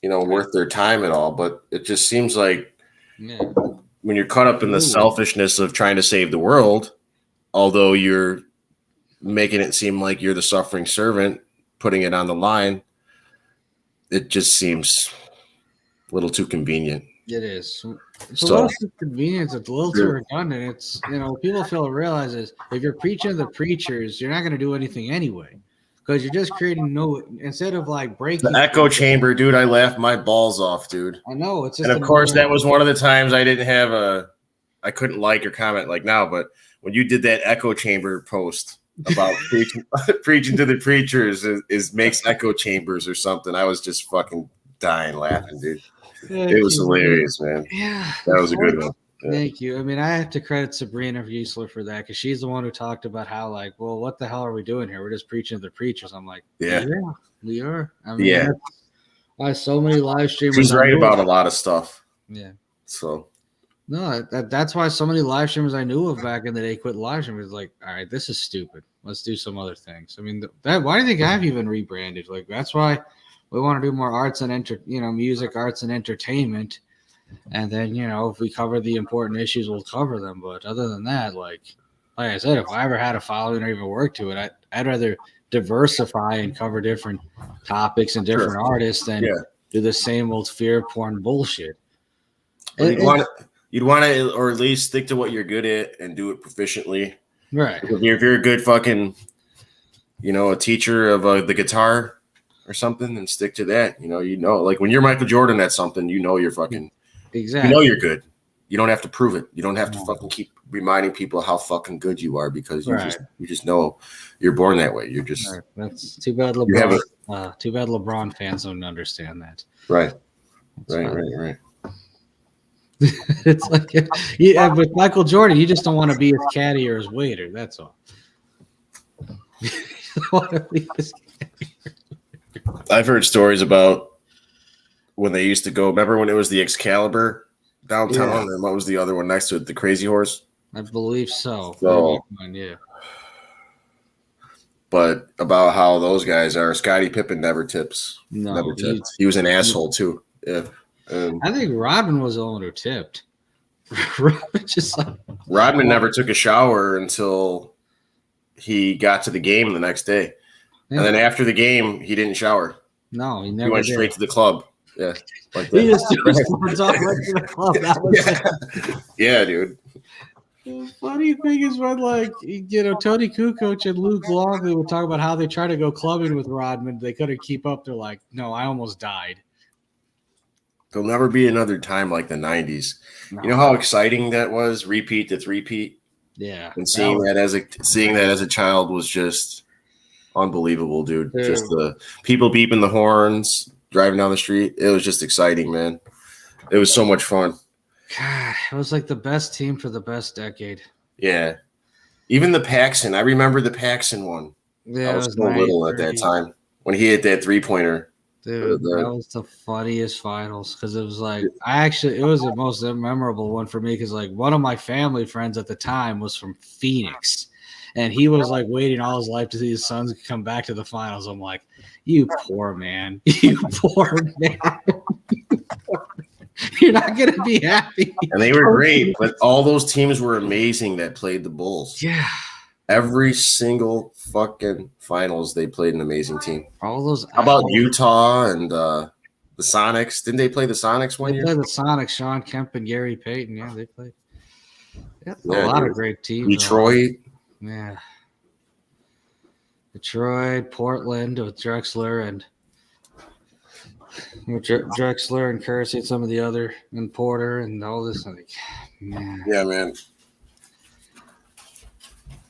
worth their time at all. But it just seems like when you're caught up in the selfishness of trying to save the world, although you're making it seem like you're the suffering servant, putting it on the line, it just seems a little too convenient. It is. It's a little too convenient. It's a little too redundant. It's, people fail to realize is if you're preaching to the preachers, you're not going to do anything anyway because you're just creating instead of like breaking the echo chamber, dude. I laughed my balls off, dude. I know. It's just, and of course, that was one of the times I didn't have I couldn't like or comment like now, but when you did that echo chamber post about preaching to the preachers is makes echo chambers or something, I was just fucking dying laughing, dude. It was hilarious, man. Yeah, that was a good one. Yeah. Thank you. I mean, I have to credit Sabrina Viesler for that because she's the one who talked about how, like, well, what the hell are we doing here? We're just preaching to the preachers. I'm like, yeah, we are. I mean, that's why so many live streamers. She's right about a lot of stuff. Yeah. So. No, that's why so many live streamers I knew of back in the day quit live streaming. It was like, all right, this is stupid. Let's do some other things. I mean, why do you think I've even rebranded? Like, that's why we want to do more arts and music, arts and entertainment. And then, if we cover the important issues, we'll cover them. But other than that, like I said, if I ever had a following or even work to it, I'd rather diversify and cover different topics and different artists than do the same old fear porn bullshit. You'd want to, or at least stick to what you're good at and do it proficiently. Right. If you're a good fucking, a teacher of the guitar or something, and stick to that. Like when you're Michael Jordan at something, you're fucking, exactly. You're good. You don't have to prove it. You don't have to fucking keep reminding people how fucking good you are because you just know you're born that way. You're just. Right. That's too bad. LeBron. Too bad LeBron fans don't understand that. Right. Right. It's like, with Michael Jordan, you just don't want to be his caddy or his waiter. That's all. I've heard stories about when they used to go. Remember when it was the Excalibur downtown, and what was the other one next to it? The Crazy Horse. I believe so. Yeah. But about how those guys are. Scottie Pippen never tips. No, never tipped. He was an asshole too. Yeah. I think Rodman was the one who tipped. Rodman never took a shower until he got to the game the next day. Yeah. And then after the game, he didn't shower. No, he never He went straight to the club. Yeah. Like that. He just went to the club. That was yeah, dude. The funny thing is when, Tony Kukoc and Luke Longley would talk about how they try to go clubbing with Rodman. They couldn't keep up. They're like, no, I almost died. There'll never be another time like the 90s. No. You know how exciting that was? Repeat to three-peat? Yeah. And seeing that as a child was just unbelievable, dude. Just the people beeping the horns, driving down the street. It was just exciting, man. It was so much fun. God, it was like the best team for the best decade. Yeah. Even the Paxson. I remember the Paxson one. Yeah, I was so little at that time when he hit that three-pointer. Dude, that was the funniest finals because it was like it was the most memorable one for me because one of my family friends at the time was from Phoenix, and he was waiting all his life to see his sons come back to the finals. I'm like, you poor man, you poor man. You're not gonna be happy. And they were great, but all those teams were amazing that played the Bulls. Yeah. Every single fucking finals, they played an amazing team. All those. How about Utah and the Sonics? Didn't they play the Sonics one year? They played the Sonics. Sean Kemp and Gary Payton. Yeah, they played. Yeah, a lot of great teams. Detroit. Yeah. Detroit, Portland with Drexler and Kersey and some of the other and Porter and all this. Man. Yeah, man.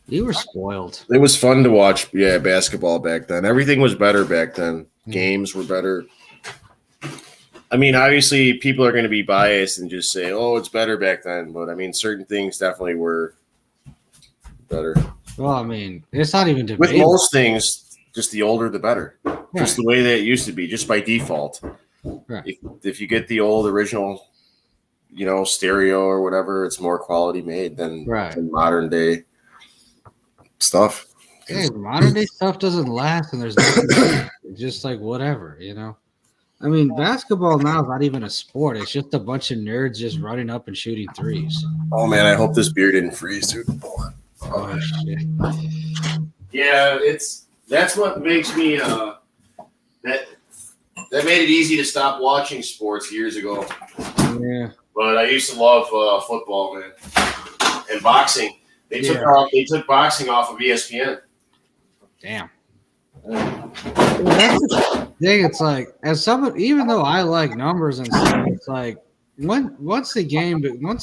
You were spoiled. It was fun to watch, basketball back then. Everything was better back then. Games were better. I mean, obviously, people are going to be biased and just say, oh, it's better back then. But, I mean, certain things definitely were better. Well, I mean, it's not even debatable. With most things, just the older, the better. Right. Just the way that it used to be, just by default. Right. If you get the old original, stereo or whatever, it's more quality made than modern day stuff. Hey, modern day stuff doesn't last, and there's nothing just whatever, I mean, basketball now is not even a sport. It's just a bunch of nerds just running up and shooting threes. Oh man, I hope this beer didn't freeze, dude. Oh shit. Yeah, that's what makes me that made it easy to stop watching sports years ago. Yeah. But I used to love football, man, and boxing. They took boxing off of ESPN. Damn. That's the thing. It's like, as someone, even though I like numbers and stuff, it's like once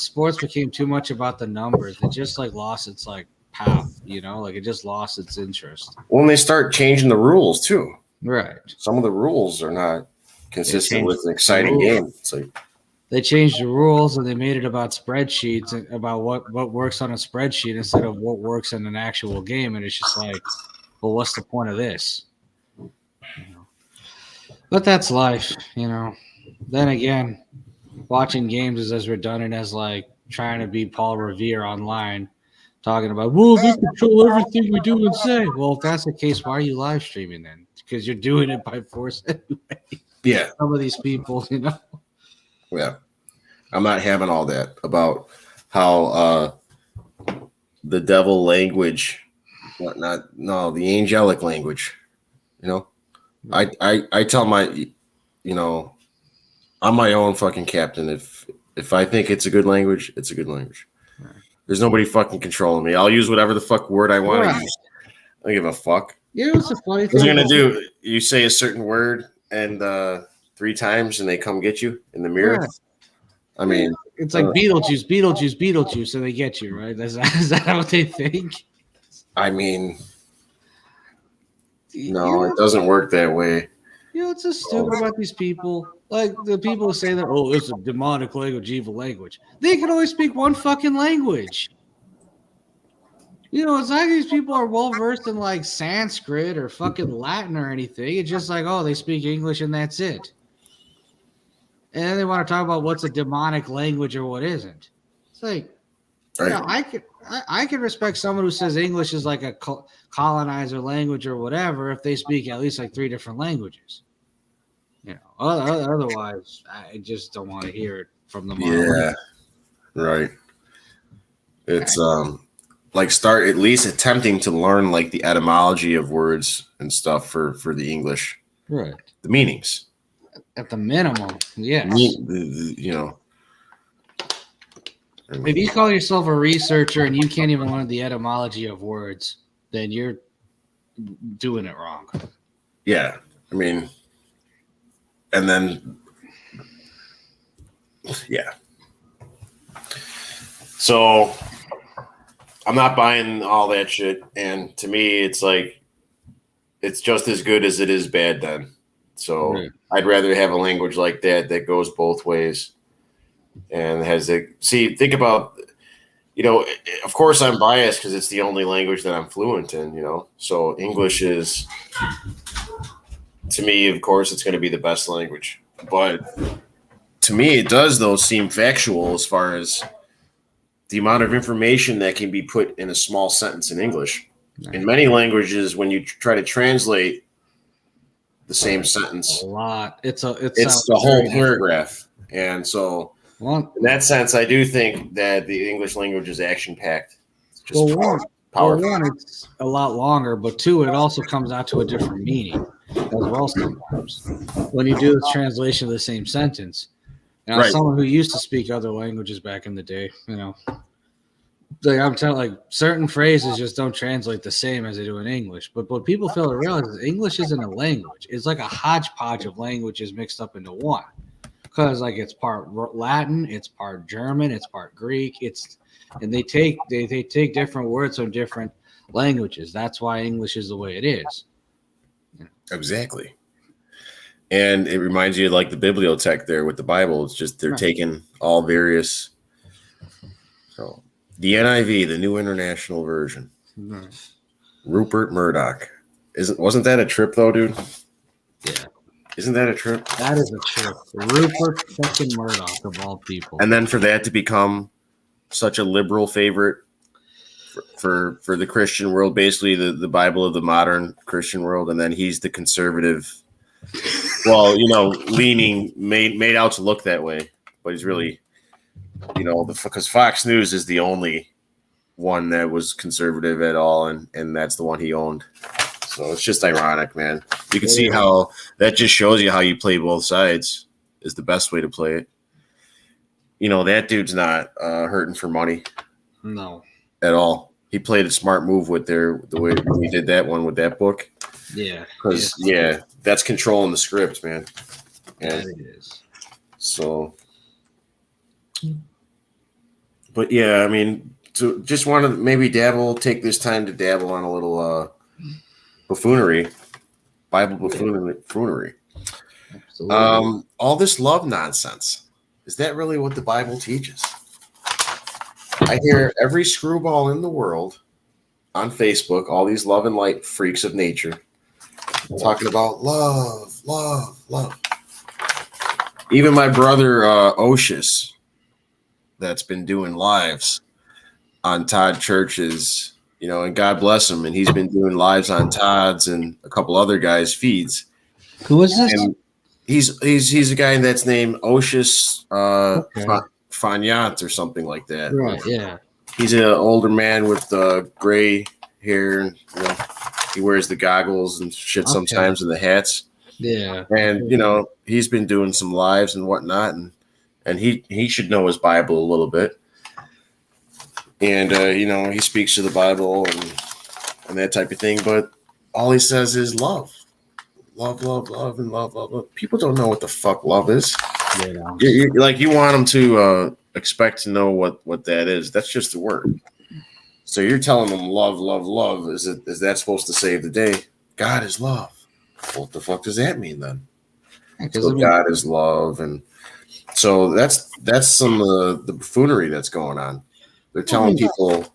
sports became too much about the numbers, it just like lost its like path. Like it just lost its interest. When they start changing the rules too, right? Some of the rules are not consistent with an exciting game. It's like they changed the rules and they made it about spreadsheets and about what works on a spreadsheet instead of what works in an actual game, and it's just like, well, what's the point of this? But that's life, Then again, watching games is as redundant as like trying to be Paul Revere online, talking about, well, they control everything we do and say. Well, if that's the case, why are you live streaming then? Because you're doing it by force anyway. Yeah. Some of these people, Yeah. I'm not having all that about how the devil language, the angelic language, I tell my, I'm my own fucking captain. If I think it's a good language, it's a good language. Right. There's nobody fucking controlling me. I'll use whatever the fuck word I want to use. I don't give a fuck. It's a funny thing. What are you gonna do? You say a certain word and 3 times, and they come get you in the mirror. Right. I mean, it's like Beetlejuice, so they get you, right? Is that what they think? I mean, no, it doesn't work that way. It's just stupid about these people. Like the people who say that, oh, it's a demonic language, evil language. They can only speak one fucking language. It's like these people are well versed in like Sanskrit or fucking Latin or anything. It's just like, oh, they speak English and that's it. And then they want to talk about what's a demonic language or what isn't. It's like, I can respect someone who says English is like a colonizer language or whatever if they speak at least like 3 different languages. Otherwise, I just don't want to hear it from the monolith. Yeah, right. It's like start at least attempting to learn like the etymology of words and stuff for the English. Right. The meanings. At the minimum, yes. If you call yourself a researcher and you can't even learn the etymology of words, then you're doing it wrong. Yeah. I mean, and then, yeah. So I'm not buying all that shit. And to me, it's like, it's just as good as it is bad then. So I'd rather have a language like that goes both ways and think about, of course I'm biased because it's the only language that I'm fluent in, so English is, to me, of course, it's going to be the best language. But to me, it does, though, seem factual as far as the amount of information that can be put in a small sentence in English. In many languages, when you try to translate the same sentence, a lot. It's the whole paragraph. And so in that sense, I do think that the English language is action-packed. Powerful. One, it's a lot longer, but 2, it also comes out to a different meaning as well sometimes. When you do the translation of the same sentence. Someone who used to speak other languages back in the day, like I'm telling, like certain phrases just don't translate the same as they do in English. But what people fail to realize is English isn't a language. It's like a hodgepodge of languages mixed up into one. Because like it's part Latin, it's part German, it's part Greek. And they take different words from different languages. That's why English is the way it is. Exactly. And it reminds you of like the bibliotech there with the Bible. It's just they're taking all various. So the NIV, the New International Version. Nice. Rupert Murdoch. Wasn't that a trip though, dude? Yeah. Isn't that a trip? That is a trip. Rupert fucking Murdoch of all people. And then for that to become such a liberal favorite for the Christian world, basically the Bible of the modern Christian world, and then he's the conservative. Well, leaning made out to look that way, but he's really, because Fox News is the only one that was conservative at all, and that's the one he owned. So it's just ironic, man. You can see how that just shows you how you play both sides is the best way to play it. that dude's not hurting for money. No. At all. He played a smart move with the way he did that one with that book. Yeah. Because that's controlling the script, man. And it is. So, but yeah, I mean, to just want to maybe take this time to dabble on a little buffoonery, Bible buffoonery. Absolutely. All this love nonsense, is that really what the Bible teaches? I hear every screwball in the world on Facebook, all these love and light freaks of nature, talking about love, love, love. Even my brother Oshis, that's been doing lives on Todd Church's, and God bless him, and he's been doing lives on Todd's and a couple other guys' feeds. Who is this? And he's a guy that's named Oshis Fanyant or something like that. Right, yeah. He's an older man with gray hair. And, he wears the goggles and shit sometimes and the hats. Yeah. And, he's been doing some lives and whatnot. And he should know his Bible a little bit. And, he speaks to the Bible and that type of thing. But all he says is love. Love, love, love, and love, love, love. People don't know what the fuck love is. Yeah. You want them to expect to know what that is. That's just a word. So you're telling them love, love, love. Is that supposed to save the day? God is love. What the fuck does that mean then? So God is love, and so that's some of the buffoonery that's going on. They're telling people,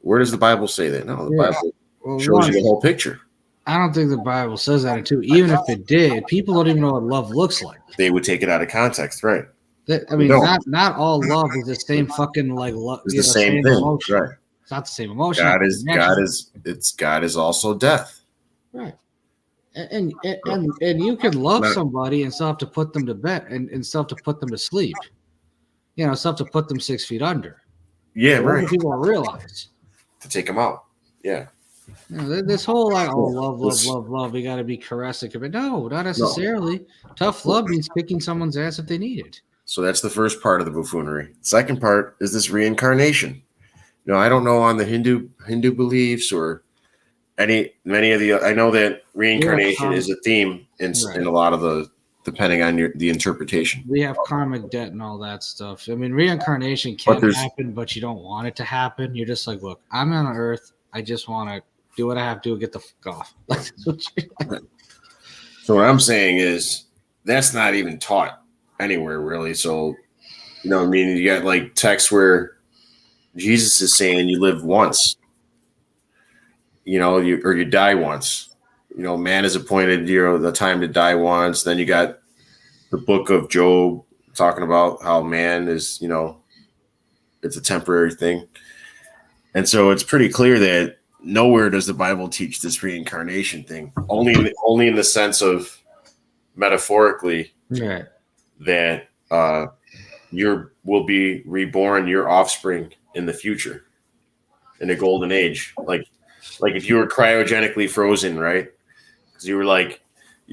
where does the Bible say that? No, the Bible shows you the whole picture. I don't think the Bible says that. Too, even if it did, people don't even know what love looks like. They would take it out of context, right? Not all love is the same fucking like love. It's the same thing, emotion. Right? It's not the same emotion. God is also death, right? And you can love somebody and still have to put them to bed and still have to put them to sleep. Still have to put them 6 feet under. Yeah, right. People don't realize to take them out. Yeah. This whole love. We got to be caressing, but no, not necessarily. No. Tough love means kicking someone's ass if they need it. So that's the first part of the buffoonery. Second part is this reincarnation. I don't know on the Hindu beliefs or many of the. I know that reincarnation is a theme in a lot of the, depending on the interpretation. We have karmic debt and all that stuff. I mean, reincarnation can happen, but you don't want it to happen. You're just like, look, I'm on Earth. I just want to do what I have to do, get the fuck off. So what I'm saying is that's not even taught anywhere really. So, you got like texts where Jesus is saying you live once, or you die once. Man is appointed, the time to die once. Then you got the book of Job talking about how man is, it's a temporary thing. And so it's pretty clear that nowhere does the Bible teach this reincarnation thing. Only in the sense of metaphorically that you will be reborn, your offspring in the future, in a golden age. Like if you were cryogenically frozen, right? Because you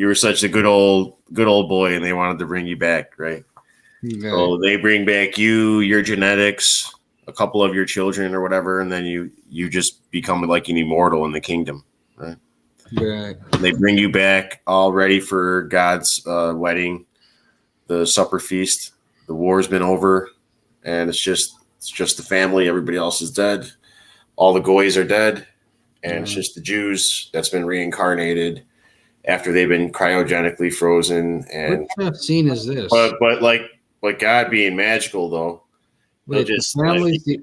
were such a good old boy, and they wanted to bring you back, right? Okay. So they bring back your genetics, a couple of your children or whatever, and then you just become like an immortal in the kingdom, right? Right. They bring you back all ready for God's wedding, the supper feast. The war's been over, and it's just the family. Everybody else is dead. All the goys are dead, and it's just the Jews that's been reincarnated after they've been cryogenically frozen. And what kind of scene is this? But like God being magical though. Wait, the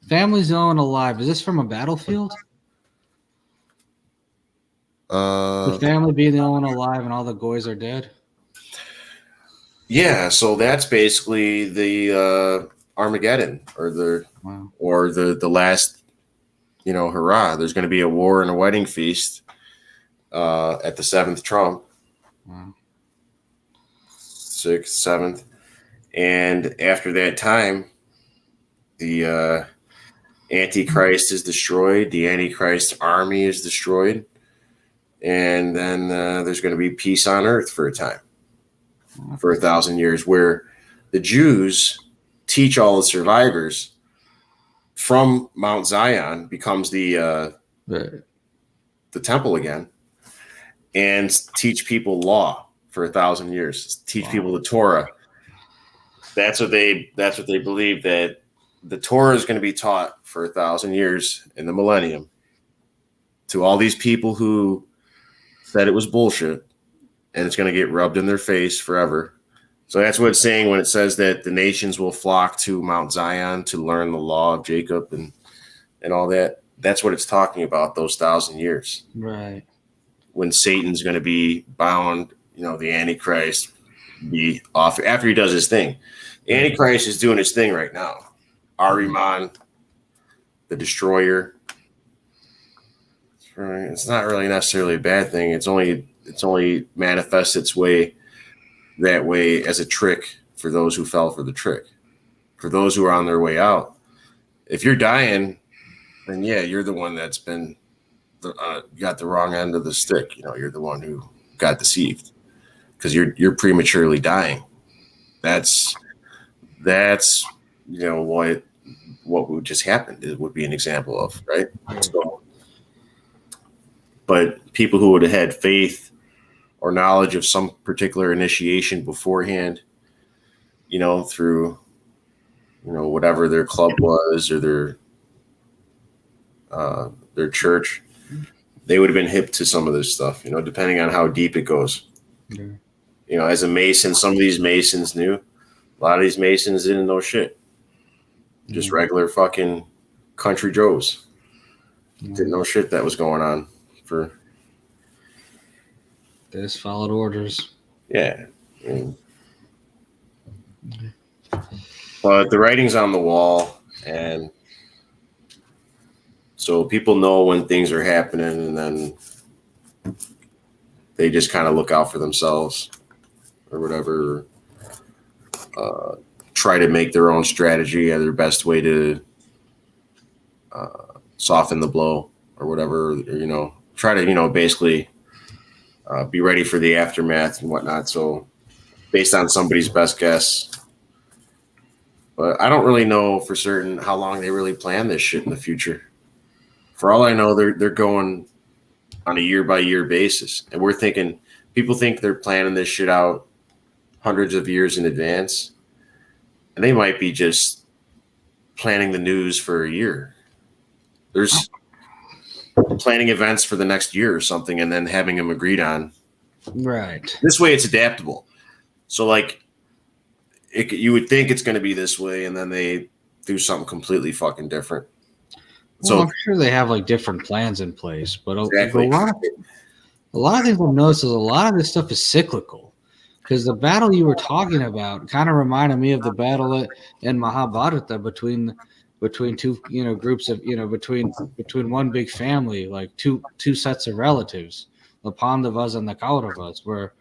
family's the only alive. Is this from a battlefield? The family being the only alive and all the goys are dead? Yeah, so that's basically the Armageddon or the last, hurrah. There's going to be a war and a wedding feast at the seventh trump. Wow. 6th, 7th. And after that time, the Antichrist is destroyed. The Antichrist army is destroyed. And then there's going to be peace on earth for a time, for 1,000 years, where the Jews teach all the survivors from Mount Zion becomes the temple again, and teach people law for 1,000 years. Teach people the Torah. That's what they believe, that the Torah is going to be taught for 1,000 years in the millennium to all these people who said it was bullshit, and it's going to get rubbed in their face forever. So that's what it's saying when it says that the nations will flock to Mount Zion to learn the law of Jacob and all that. That's what it's talking about, those 1,000 years. Right. When Satan's going to be bound, the Antichrist be off after he does his thing. The Antichrist is doing his thing right now. Ahriman, the destroyer. It's not really necessarily a bad thing. It's only manifests its way that way as a trick for those who fell for the trick. For those who are on their way out, if you're dying, then yeah, you're the one that's been got the wrong end of the stick. You're the one who got deceived because you're prematurely dying. That's what would just happen. It would be an example of, right? So, but people who would have had faith or knowledge of some particular initiation beforehand, through, whatever their club was or their church, they would have been hip to some of this stuff, depending on how deep it goes. Yeah. As a Mason, some of these Masons knew. A lot of these Masons didn't know shit. Just regular fucking country Joes. Didn't know shit that was going on They just followed orders. Yeah. But the writing's on the wall, and so people know when things are happening, and then they just kind of look out for themselves or whatever. Try to make their own strategy or their best way to soften the blow or whatever, try to, basically be ready for the aftermath and whatnot. So based on somebody's best guess, but I don't really know for certain how long they really plan this shit in the future. For all I know, they're going on a year by year basis. And people think they're planning this shit out hundreds of years in advance. And they might be just planning the news for a year. There's planning events for the next year or something and then having them agreed on. Right. This way it's adaptable. So you would think it's going to be this way and then they do something completely fucking different. Well, I'm sure they have different plans in place, but exactly. a lot of things we'll notice is a lot of this stuff is cyclical. Because the battle you were talking about kind of reminded me of the battle in Mahabharata between two groups of between one big family, like two sets of relatives, the Pandavas and the Kauravas, where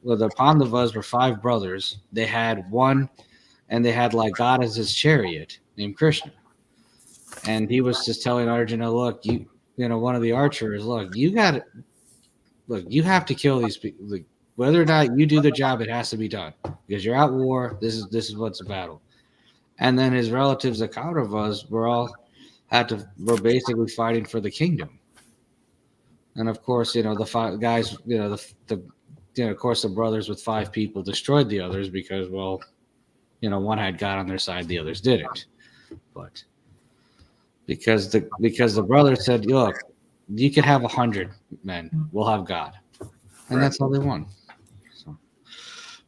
the Pandavas were 5 brothers. They had one, and they had God as his chariot named Krishna, and he was just telling Arjuna, look, one of the archers, you have to kill these people. Whether or not you do the job, it has to be done because you're at war. This is what's a battle. And then his relatives, the Kauravas, were basically fighting for the kingdom. And of course, the 5 guys, of course, the brothers with 5 people destroyed the others because, one had God on their side, the others didn't. But because the brothers said, look, you can have 100 men, we'll have God, and that's how they won.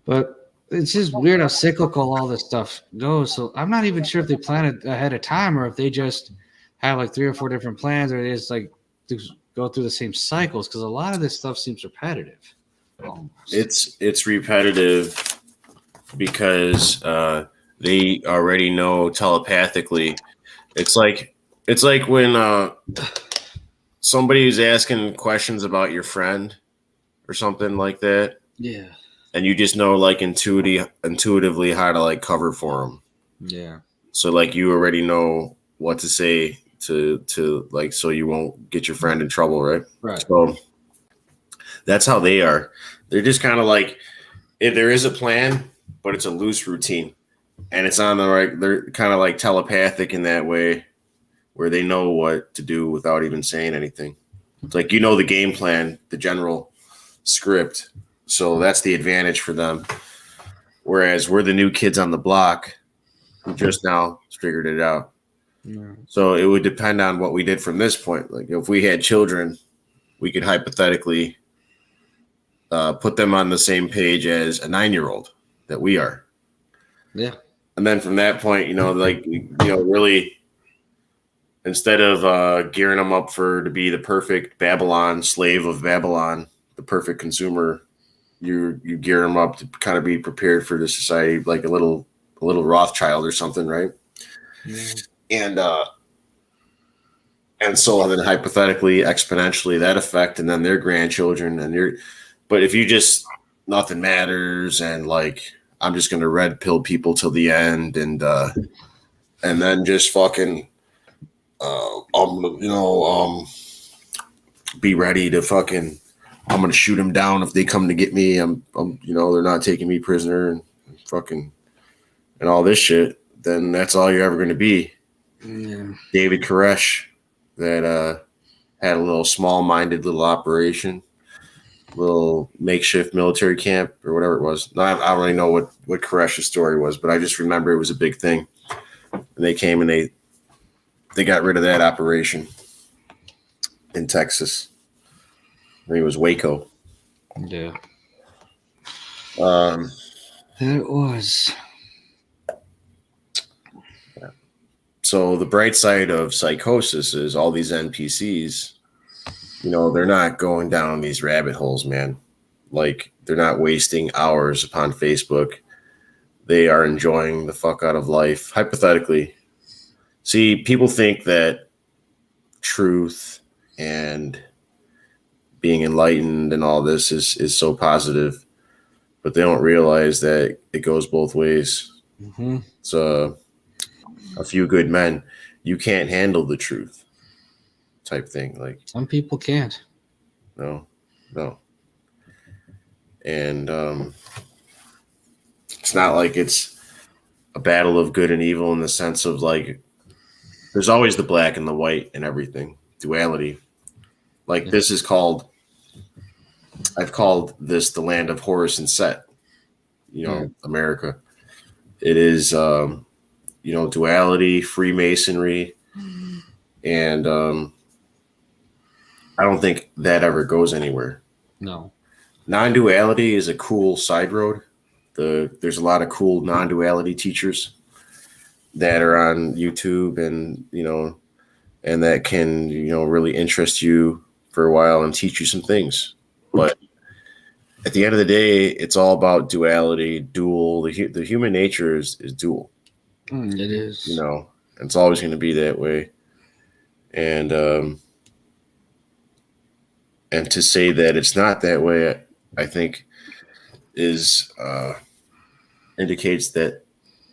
But it's just weird how cyclical all this stuff goes. So I'm not even sure if they plan it ahead of time or if they just have 3 or 4 different plans, or they just go through the same cycles. Because a lot of this stuff seems repetitive. Almost. It's repetitive because they already know telepathically. It's like when somebody is asking questions about your friend or something like that. Yeah. And you just know intuitively how to cover for them. Yeah. So you already know what to say to so you won't get your friend in trouble, right? Right. So that's how they are. They're just kind of if there is a plan, but it's a loose routine. And it's on the right. They're kind of like telepathic in that way, where they know what to do without even saying anything. It's like, you know, the game plan, the general script. So that's the advantage for them. Whereas we're the new kids on the block who just now figured it out. Yeah. So it would depend on what we did from this point. Like if we had children, we could hypothetically put them on the same page as a 9-year-old that we are. Yeah. And then from that point, you know, like, you know, really, instead of gearing them up to be the perfect Babylon, slave of Babylon, the perfect consumer, you gear them up to kind of be prepared for the society, like a little Rothschild or something, right? Yeah. And so then hypothetically, exponentially, that effect, and then their grandchildren, but if you just nothing matters, and like I'm just gonna red pill people till the end, and then just fucking be ready to fucking, I'm gonna shoot them down if they come to get me. I'm you know, they're not taking me prisoner, and fucking and all this shit. Then that's all you're ever gonna be. Yeah. David Koresh, that had a little small-minded little operation, little makeshift military camp or whatever it was. No, I don't really know what Koresh's story was, but I just remember it was a big thing. And they came and they got rid of that operation in Texas. I think it was Waco. Yeah. It was. So the bright side of Psychosis is all these NPCs, you know, they're not going down these rabbit holes, man. Like, they're not wasting hours upon Facebook. They are enjoying the fuck out of life, hypothetically. See, people think that truth and being enlightened and all this is so positive, but they don't realize that it goes both ways. Mm-hmm. It's a few good men. You can't handle the truth type thing. Like, some people can't. No. And it's not like it's a battle of good and evil in the sense of like, there's always the black and the white and everything. Duality. Like, this is called, I've called this the land of Horus and Set, you know, America. It is, you know, duality, Freemasonry, and I don't think that ever goes anywhere. No. Non-duality is a cool side road. There's a lot of cool non-duality teachers that are on YouTube, and you know, and that can, you know, really interest you for a while and teach you some things. But at the end of the day, it's all about duality, dual. The human nature is dual. It is. You know, it's always going to be that way. And to say that it's not that way, I think is indicates that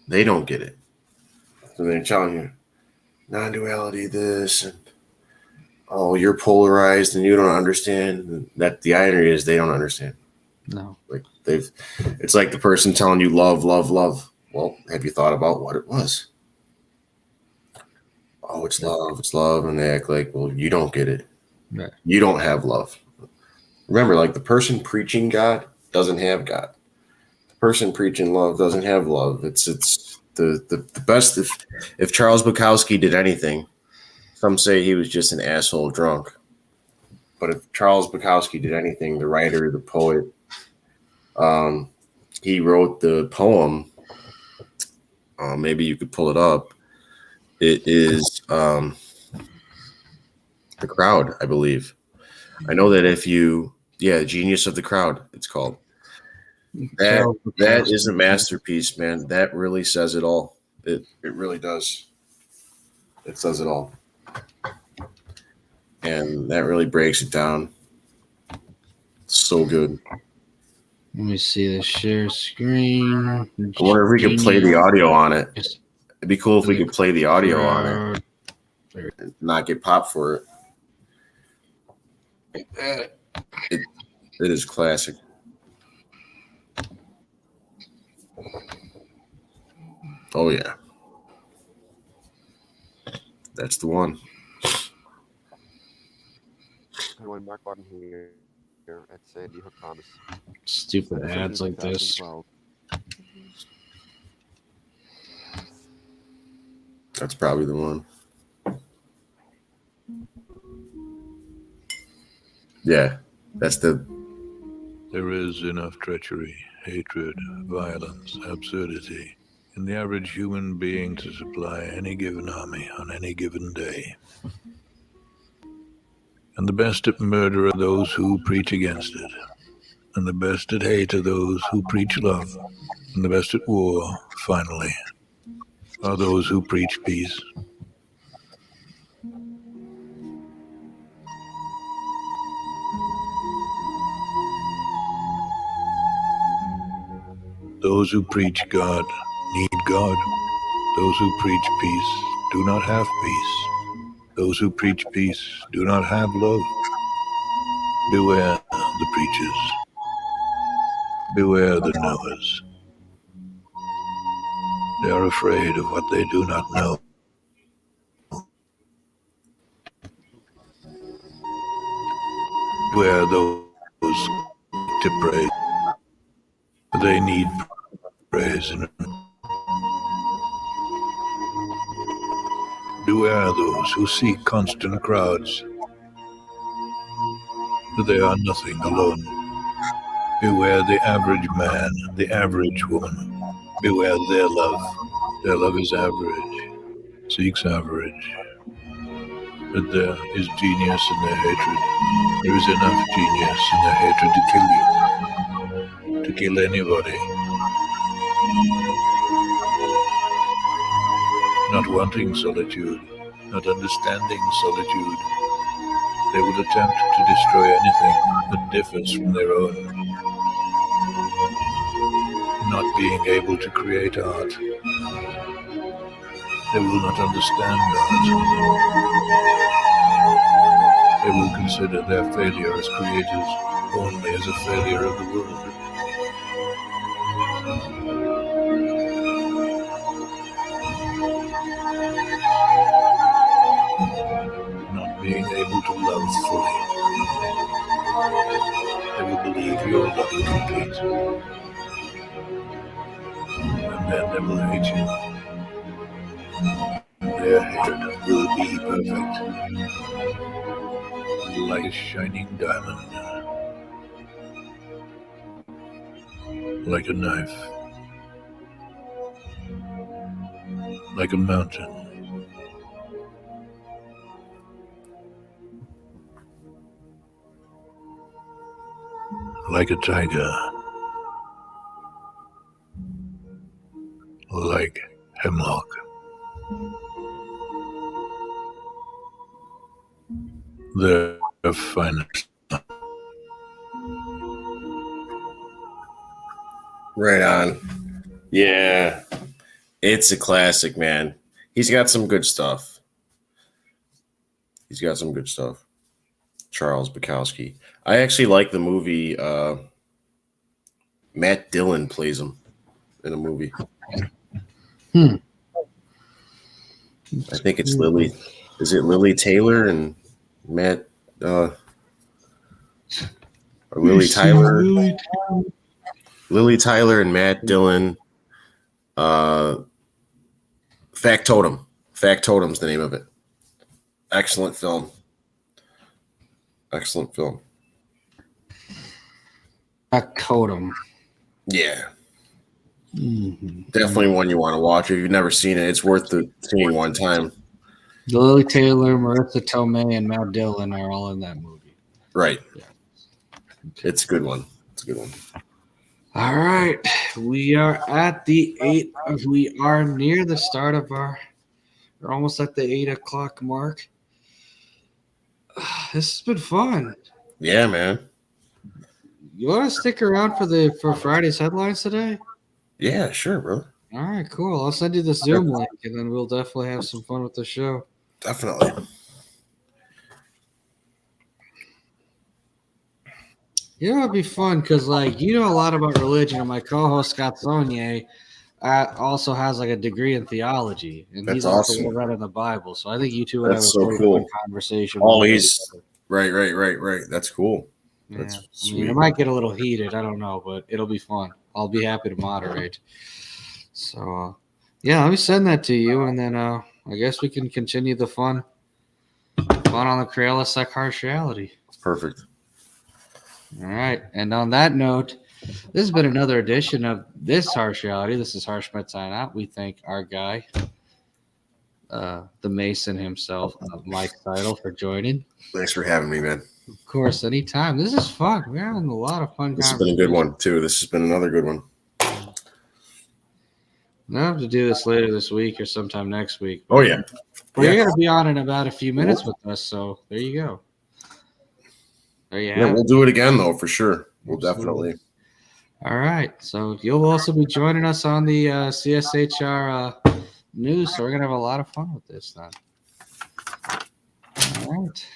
they don't get it. So they're telling you non-duality this, and oh, you're polarized and you don't understand. And that the irony is they don't understand. No. Like it's like the person telling you love, love, love. Well, have you thought about what it was? Oh, it's love, and they act like, well, you don't get it. Right. You don't have love. Remember, like, the person preaching God doesn't have God. The person preaching love doesn't have love. It's the best. If Charles Bukowski did anything, some say he was just an asshole drunk. But if Charles Bukowski did anything, the writer, the poet, he wrote the poem. Maybe you could pull it up. It is The Crowd, I believe. I know that if you, Genius of the Crowd, it's called. That is a masterpiece, man. That really says it all. It really does. It says it all. And that really breaks it down. It's so good. Let me see the share screen. I wonder if we could play the audio on it. It'd be cool if we could play the audio on it and not get popped for it. It is classic. Oh yeah, that's the one. When Mark Barton here at Sandy Hook, Thomas. Stupid ads like this. 2012. That's probably the one. Yeah, that's the. There is enough treachery, hatred, violence, absurdity in the average human being to supply any given army on any given day. And the best at murder are those who preach against it. And the best at hate are those who preach love. And the best at war, finally, are those who preach peace. Those who preach God need God. Those who preach peace do not have peace. Those who preach peace do not have love. Beware the preachers. Beware the knowers. They are afraid of what they do not know. Beware those to praise. They need praise. Beware those who seek constant crowds. They are nothing alone. Beware the average man, the average woman. Beware their love. Their love is average, seeks average. But there is genius in their hatred. There is enough genius in their hatred to kill you, to kill anybody. Not wanting solitude, not understanding solitude, they will attempt to destroy anything that differs from their own. Not being able to create art, they will not understand art. They will consider their failure as creators only as a failure of the world. Not being able to love fully, they will believe your love incomplete. And then they will hate you. Their hatred will be perfect, like a shining diamond, like a knife, like a mountain. Like a tiger, like hemlock. Their finest. Right on. Yeah. It's a classic, man. He's got some good stuff. Charles Bukowski. I actually like the movie. Matt Dillon plays him in a movie. I think it's Lily. Is it Lily Taylor and Matt? Or Lily Tyler? Lily Tyler and Matt Dillon. Factotum. Factotum's the name of it. Excellent film. Factotum. Yeah. Definitely one you want to watch. If you've never seen it, it's worth seeing one time. Lily Taylor, Marissa Tomei, and Matt Dillon are all in that movie. Right. Yeah. It's a good one. All right. We are at the 8. We are near the start of we're almost at the 8 o'clock mark. This has been fun. Yeah, man. You want to stick around for Friday's headlines today? Yeah, sure, brother. All right, cool. I'll send you the Zoom link, and then we'll definitely have some fun with the show. Definitely. Yeah, it'll be fun because, you know a lot about religion, and my co-host Scott Saunier also has like a degree in theology, and That's he's also awesome. read in the Bible. So I think you two would That's have a so very cool. fun conversation. Oh, he's right. That's cool. Yeah. That's I mean, sweet. it might get a little heated. I don't know, but it'll be fun. I'll be happy to moderate. So, yeah, let me send that to you, and then I guess we can continue the fun on the Crayola Psychosis. Perfect. All right. And on that note, this has been another edition of this Harsh Reality. This is Harsh Met signing out. We thank our guy, the Mason himself, Mike Seidl, for joining. Thanks for having me, man. Of course, anytime. This is fun. We're having a lot of fun. This has been a good one too. This has been another good one. I'll have to do this later this week or sometime next week. Oh yeah. But you're going to be on in about a few minutes with us, so there you go. There you have Yeah, it. we'll do it again though for sure. We'll definitely. All right. So you'll also be joining us on the CSHR news. So we're going to have a lot of fun with this then. All right.